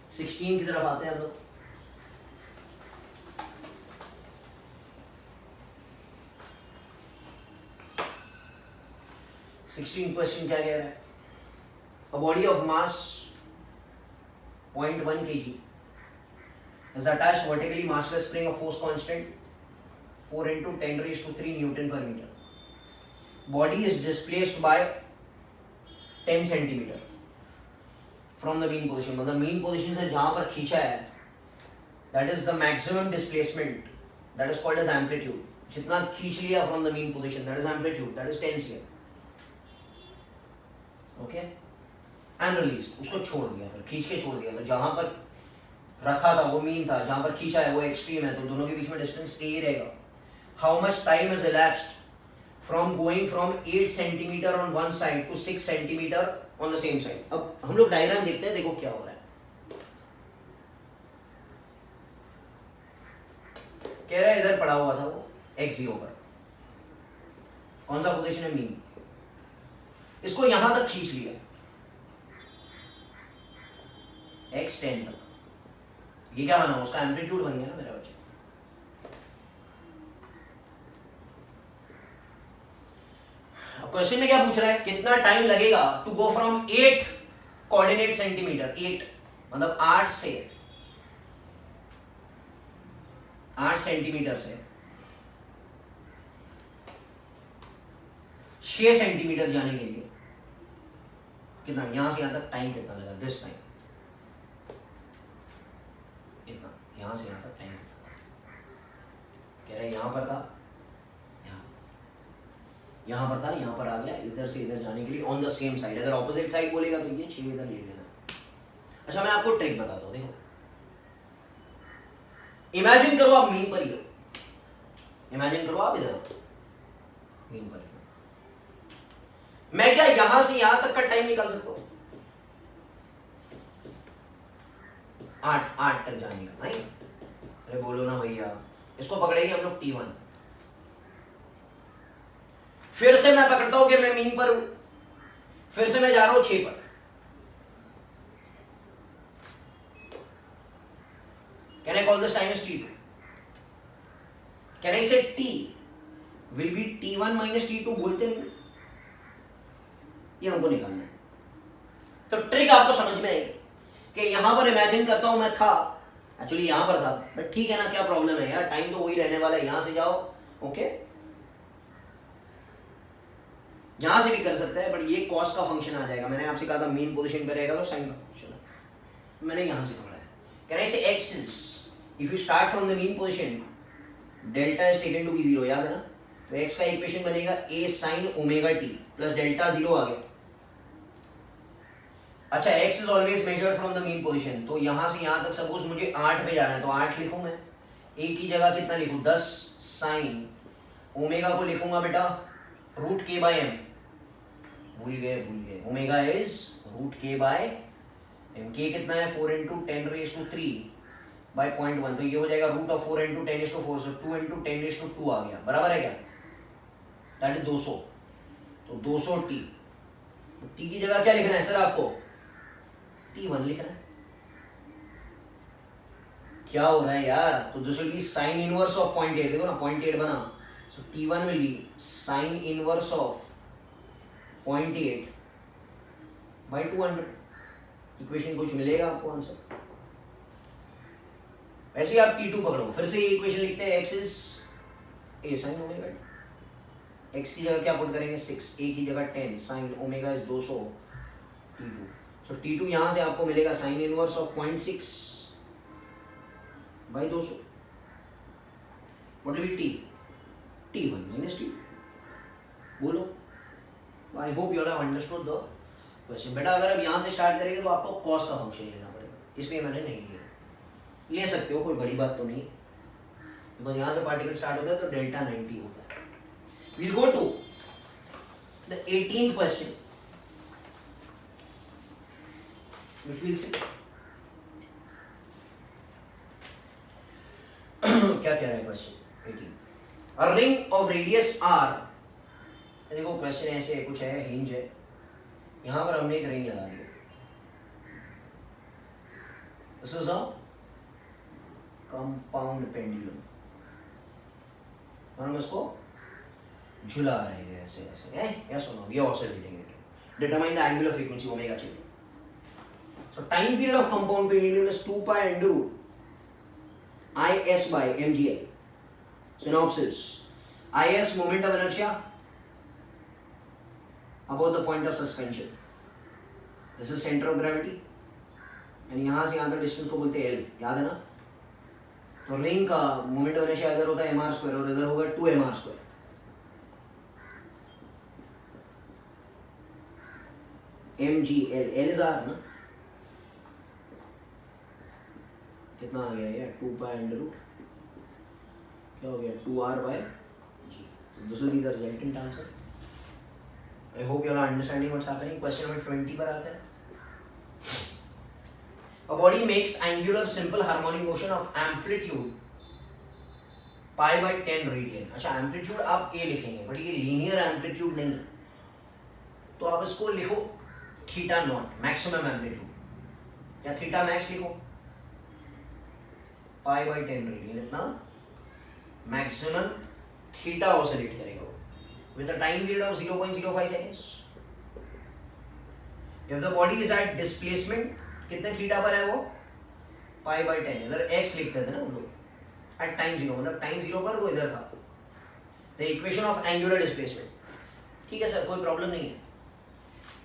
16 की तरफ आते हैं हम लोग। क्वेश्चन क्या कह रहा है? A body of mass 0.1 kg is attached vertically massless spring of force constant 4 into 10⁻³ Newton per meter. Body is displaced by 10 centimeter from the mean position. मतलब mean position से जहाँ पर खींचा है, that is the maximum displacement, that is called as amplitude. जितना खींच लिया from the mean position, that is amplitude, that is 10 cm. Okay? And release, उसको छोड़ दिया, फिर खींच के छोड़ दिया. तो जहाँ पर रखा था वो मीन था, जहाँ पर खींचा है वो एक्सट्रीम है, तो दोनों के बीच में डिस्टेंस ए ही रहेगा. How much time has elapsed from going from 8 centimeter on one side to 6 centimeter on the same side? अब हम लोग डायग्राम देखते हैं, देखो क्या हो रहा है. कह रहा है इधर पड़ा हुआ था वो x0 पर, कौन सा पोजीशन है, मीन. इसको यहां तक खींच लिया x10 तक. ये क्या बना, उसका एम्पलीट्यूड बन गया ना मेरा बच्चा. क्वेश्चन में क्या पूछ रहा है, कितना टाइम लगेगा to go from 8 coordinate centimetre, 8 मतलब 8 सेंटीमीटर से 6 सेंटीमीटर जाने के लिए कितना, यहां से यहां तक टाइम कितना लगा, दिस टाइम इतना, यहां से यहां तक टाइम कह रहे हैं. यहां पर था, यहां पर था, यहां पर आ गया, इधर से इधर जाने के लिए ऑन द सेम साइड. अगर ऑपोजिट साइड बोलेगा तो ये 6 इधर ले लेना. अच्छा मैं आपको ट्रिक बताता हूं, देखो. इमेजिन करो आप मीन पर ही हो, इमेजिन करो आप इधर मीन पर ही हो. मैं क्या यहां से यहां तक का टाइम निकाल सकता हूं, 8 तक जाने का. नहीं अरे बोलो ना भैया, इसको पकड़ेंगे हम लोग T1. फिर से मैं पकड़ता हूं कि मैं मीन पर हूं, फिर से मैं जा रहा हूं 6 पर. Can I call this time as T2? Can I say T will be T1 minus T2? बोलते नहीं, ये हमको निकालना है. तो ट्रिक आपको समझ में आएगी कि यहां पर इमेजिन करता हूं मैं था, एक्चुअली यहां पर था, बट ठीक है ना, क्या प्रॉब्लम है यार, टाइम तो वही रहने वाला है. यहां से जाओ, ओके, यहां से भी कर सकते हैं, बट ये कॉस का फंक्शन आ जाएगा. मैंने आपसे कहा था मीन पोजीशन पे रहेगा तो साइन का फंक्शन है, मैंने यहां से पकड़ा है. Can I say x is, if you start from the mean position, delta is taken to be 0, याद है ना. तो x का इक्वेशन बनेगा a sin omega t plus delta 0 आ गया. अच्छा x is always measured from the mean position, तो यहां से यहां तक सपोज मुझे 8 पे जाना है, तो 8 लिखूं मैं. a की जगह कितना लिखूं, 10 sin ओमेगा को लिखूंगा बेटा रूट k बाय m. भूल गए, omega is root k by m. k कितना है, 4 into 10⁻³ बाय 0.1, तो ये हो जाएगा root of 4 into 10⁻⁴, so 2 into 10⁻² आ गया. बराबर है क्या, दैट इज 200. तो 200 t, तो t की जगह क्या लिखना है सर आपको, T1 लिखना है. क्या हो रहा है यार, तो this will B sine inverse of 0.8. देखो ना 0.8 बना, सो T1 will be sine inverse of 0.8 by 200. Equation कुछ मिलेगा आपको आंसर. वैसे ही आप T2 पकड़ो, फिर से ये इक्वेशन लिखते हैं, x is a sin omega. x की जगह क्या पुट करेंगे, 6, a की जगह 10, sin omega is 200 T2. So T2 यहां से आपको मिलेगा sine inverse of 0.6 by 200. What will be T1 minus T2. बोलो. आई hope you have understood the question. बेटा अगर आप यहां से स्टार्ट करेंगे तो आपको कॉस का फंक्शन लेना पड़ेगा, इसलिए मैंने नहीं लिया. ले सकते हो, कोई बड़ी बात तो नहीं, बिकॉज यहां से पार्टिकल स्टार्ट होता है तो डेल्टा 90 होता है. We'll go to the 18th question, which will see. क्या कह रहा है question 18. A ring of radius r, देखो क्वेश्चन ऐसे कुछ है, हिंज है, यहां पर हमने एक रिंग लगा दी. This is a compound pendulum, और हम इसको झुला रहे हैं ऐसे ऐसे, या सुनो ये oscillating it. Determine the angular frequency omega चाहिए. So time period of compound pendulum is 2 pi under root is by mgl. Synopsis. IS, moment of inertia about the point of suspension. This is center of gravity. and यहाँ से यहाँ तक distance को बोलते हैं L, याद है ना? तो रिंग का मोमेंट ऑफ इनर्शिया इधर होता है mr² और इधर होगा 2mr². mgl, L is r ना? कितना आ गया ये? 2 pi under root क्या हो गया? 2r by g. This will be the resultant answer. I hope you all are understanding what's happening. Question number 20 पर आते हैं. A body makes angular simple harmonic motion of amplitude pi by 10 radian. अच्छा amplitude आप a लिखेंगे, but ये linear amplitude नहीं है, तो आप इसको लिखो थीटा नॉट मैक्सिमम एम्पलीट्यूड या थीटा मैक्स लिखो पाई बाई 10 रेडियन. इतना मैक्सिमम थीटा ऑसिलेट करेगा with a time period of 0.05 seconds. If the body is at displacement, कितने थीटा पर है वो? Pi by 10. इधर एक्स लिखते थे ना हम लोग एट टाइम 0, मतलब टाइम 0 पर वो इधर था. The equation of angular displacement. ठीक है सर, कोई प्रॉब्लम नहीं है.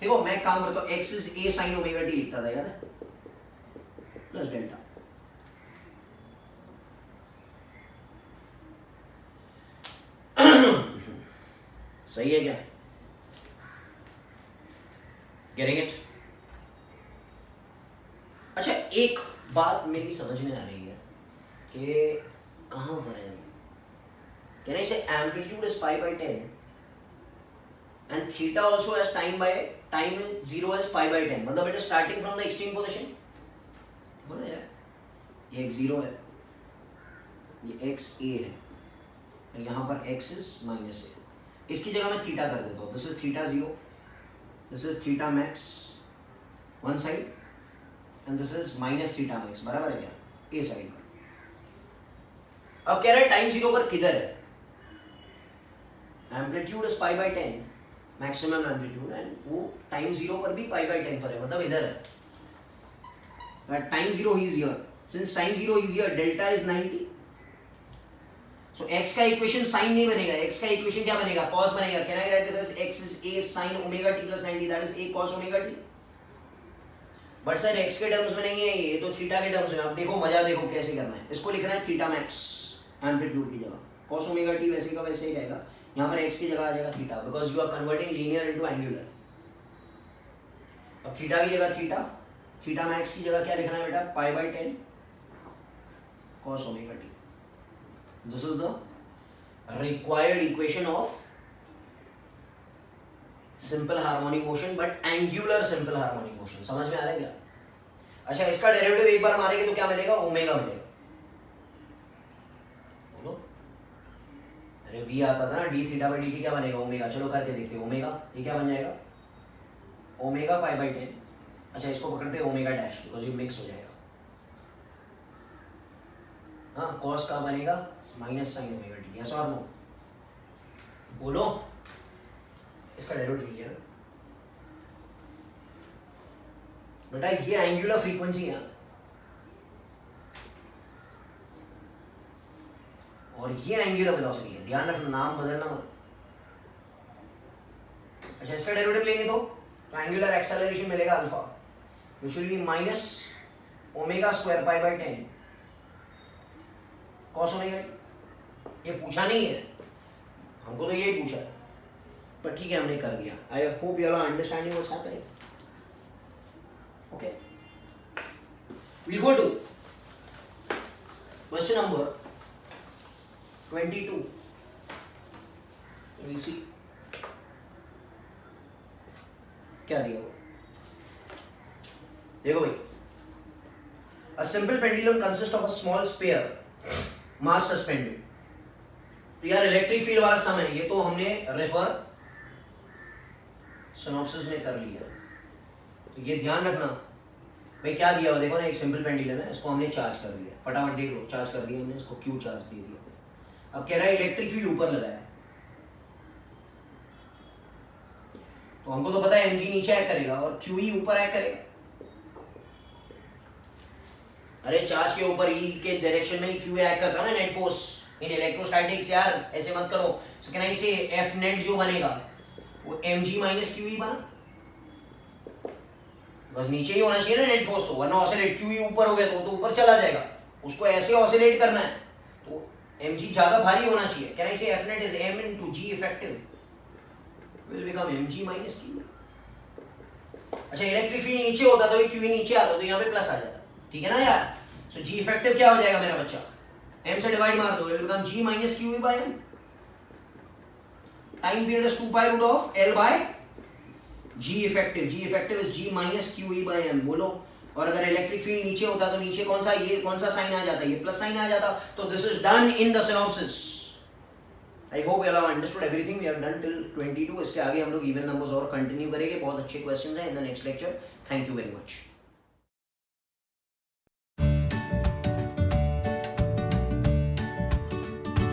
देखो मैं एक काम करता हूँ, x is a sin omega t लिखता था, याद है? Plus delta. सही है क्या? Getting it? अच्छा एक बात मेरी समझ में आ रही है कि कहाँ पर है. कैन आई से amplitude is pi by 10 and theta also has time 0 as pi by 10. मतलब बेटा starting from the extreme position. देखो ना यार, ये x0 है, ये x a है, और यहाँ पर x is minus a. इसकी जगह मैं थीटा कर देता हूँ. This is theta 0, this is theta max one side, and this is minus theta max. बराबर है क्या? a side का. अब कह रहा है टाइम 0 पर किधर है? Amplitude is pi by 10 maximum amplitude, and वो टाइम 0 पर भी पाई बाई 10 पर है, मतलब इधर है. At time 0 he is here. Since time 0 is here, delta is 90. So x का इक्वेशन साइन नहीं बनेगा. x का इक्वेशन क्या बनेगा? cos बनेगा. Can I write this as x is a sin omega t plus 90, that is a cos omega t. But sir x के terms में नहीं है, ये तो थीटा के टर्म्स में. अब देखो मजा, देखो कैसे करना है. इसको लिखना है थीटा मैक्स एम्पलीट्यूड की जगह. cos ओमेगा t वैसे का वैसे ही रहेगा. यहाँ पर x की जगह आ जाएगा theta, because you are converting linear into angular. अब थीटा की जगह थीटा, थीटा मैक्स की जगह क्या लिखना है बेटा? पाई by 10 cos omega t. This is the required equation of simple harmonic motion, but angular simple harmonic motion. समझ में आ रहा है क्या? अच्छा इसका डेरिवेटिव एक बार मारेंगे तो क्या मिलेगा? ओमेगा मिलेगा. बोलो. अरे v आता था ना, d थीटा बाई dt क्या बनेगा? ओमेगा. चलो करके देखते हैं. ओमेगा ये क्या बन जाएगा? Omega pi by 10. अच्छा इसको पकड़ते हैं ओमेगा डैश, बिकॉज ये मिक्स हो जाएगा. हाँ कॉस का बनेगा minus sine omega T. Yes और नो? बोलो. इसका डेरिवेटिव लिया बेटा. ये एंगुलर फ्रीक्वेंसी है और ये एंगुलर वेलोसिटी है. ध्यान रखना, नाम बदलना मत. अच्छा इसका डेरिवेटिव लेंगे तो एंगुलर एक्सेलरेशन मिलेगा alpha, which will be minus omega square pi by 10 cos omega. ये पूछा नहीं है हमको, तो यही पूछा है, पर ठीक है हमने कर दिया. I hope you are understanding what's happening. Okay, we'll go to question number 22. we'll see क्या दिया वो. देखो भाई, a simple pendulum consists of a small sphere mass suspended. तो यार इलेक्ट्रिक फील्ड वाला सम है ये, तो हमने रेफर सिनॉप्सिस में कर लिया. तो ये ध्यान रखना भाई. क्या दिया हुआ देखो ना, एक सिंपल पेंडुलम है, इसको हमने चार्ज कर दिया. फटाफट देख लो, चार्ज कर दिया हमने इसको, क्यू चार्ज दे दिया. अब कह रहा है इलेक्ट्रिक फील्ड ऊपर लगा है, तो हमको तो पता है mg नीचे एक्ट करेगा और q ही ऊपर एक्ट करेगा. अरे चार्ज के ऊपर ई के डायरेक्शन में ही क्यू एक्ट करता है ना, नेट फोर्स. इन इलेक्ट्रोस्टैटिक्स यार ऐसे मत करो. So can I say F net जो बनेगा वो mg माइनस क्यू बना, बस नीचे ही होना चाहिए ना नेट फोर्स, तो वरना ऑसिलेट क्यू ऊपर हो गया तो ऊपर चला जाएगा. उसको ऐसे ऑसिलेट करना है तो mg ज्यादा भारी होना चाहिए. Can I say F net is m into g effective will become mg minus Q. अच्छा इलेक्ट्रिक फील्ड नीचे होता तो ये क्यू नीचे आता तो यहाँ पे प्लस आ जाता. ठीक है ना यार. सो जी इफेक्टिव क्या हो जाएगा मेरा बच्चा, m से डिवाइड मार दो, it will become g minus q by m. Time period is 2 pi root of l by g effective. g effective is g minus q by m. बोलो. और अगर इलेक्ट्रिक फील्ड नीचे होता तो नीचे कौन सा साइन आ जाता, ये प्लस साइन आ जाता. तो this is done in the synopsis. I hope you all have understood everything. We have done till 22. इसके आगे हम लोग इवन नंबर्स और कंटिन्यू करेंगे. बहुत अच्छे क्वेश्चंस हैं in the next lecture. Thank you very much.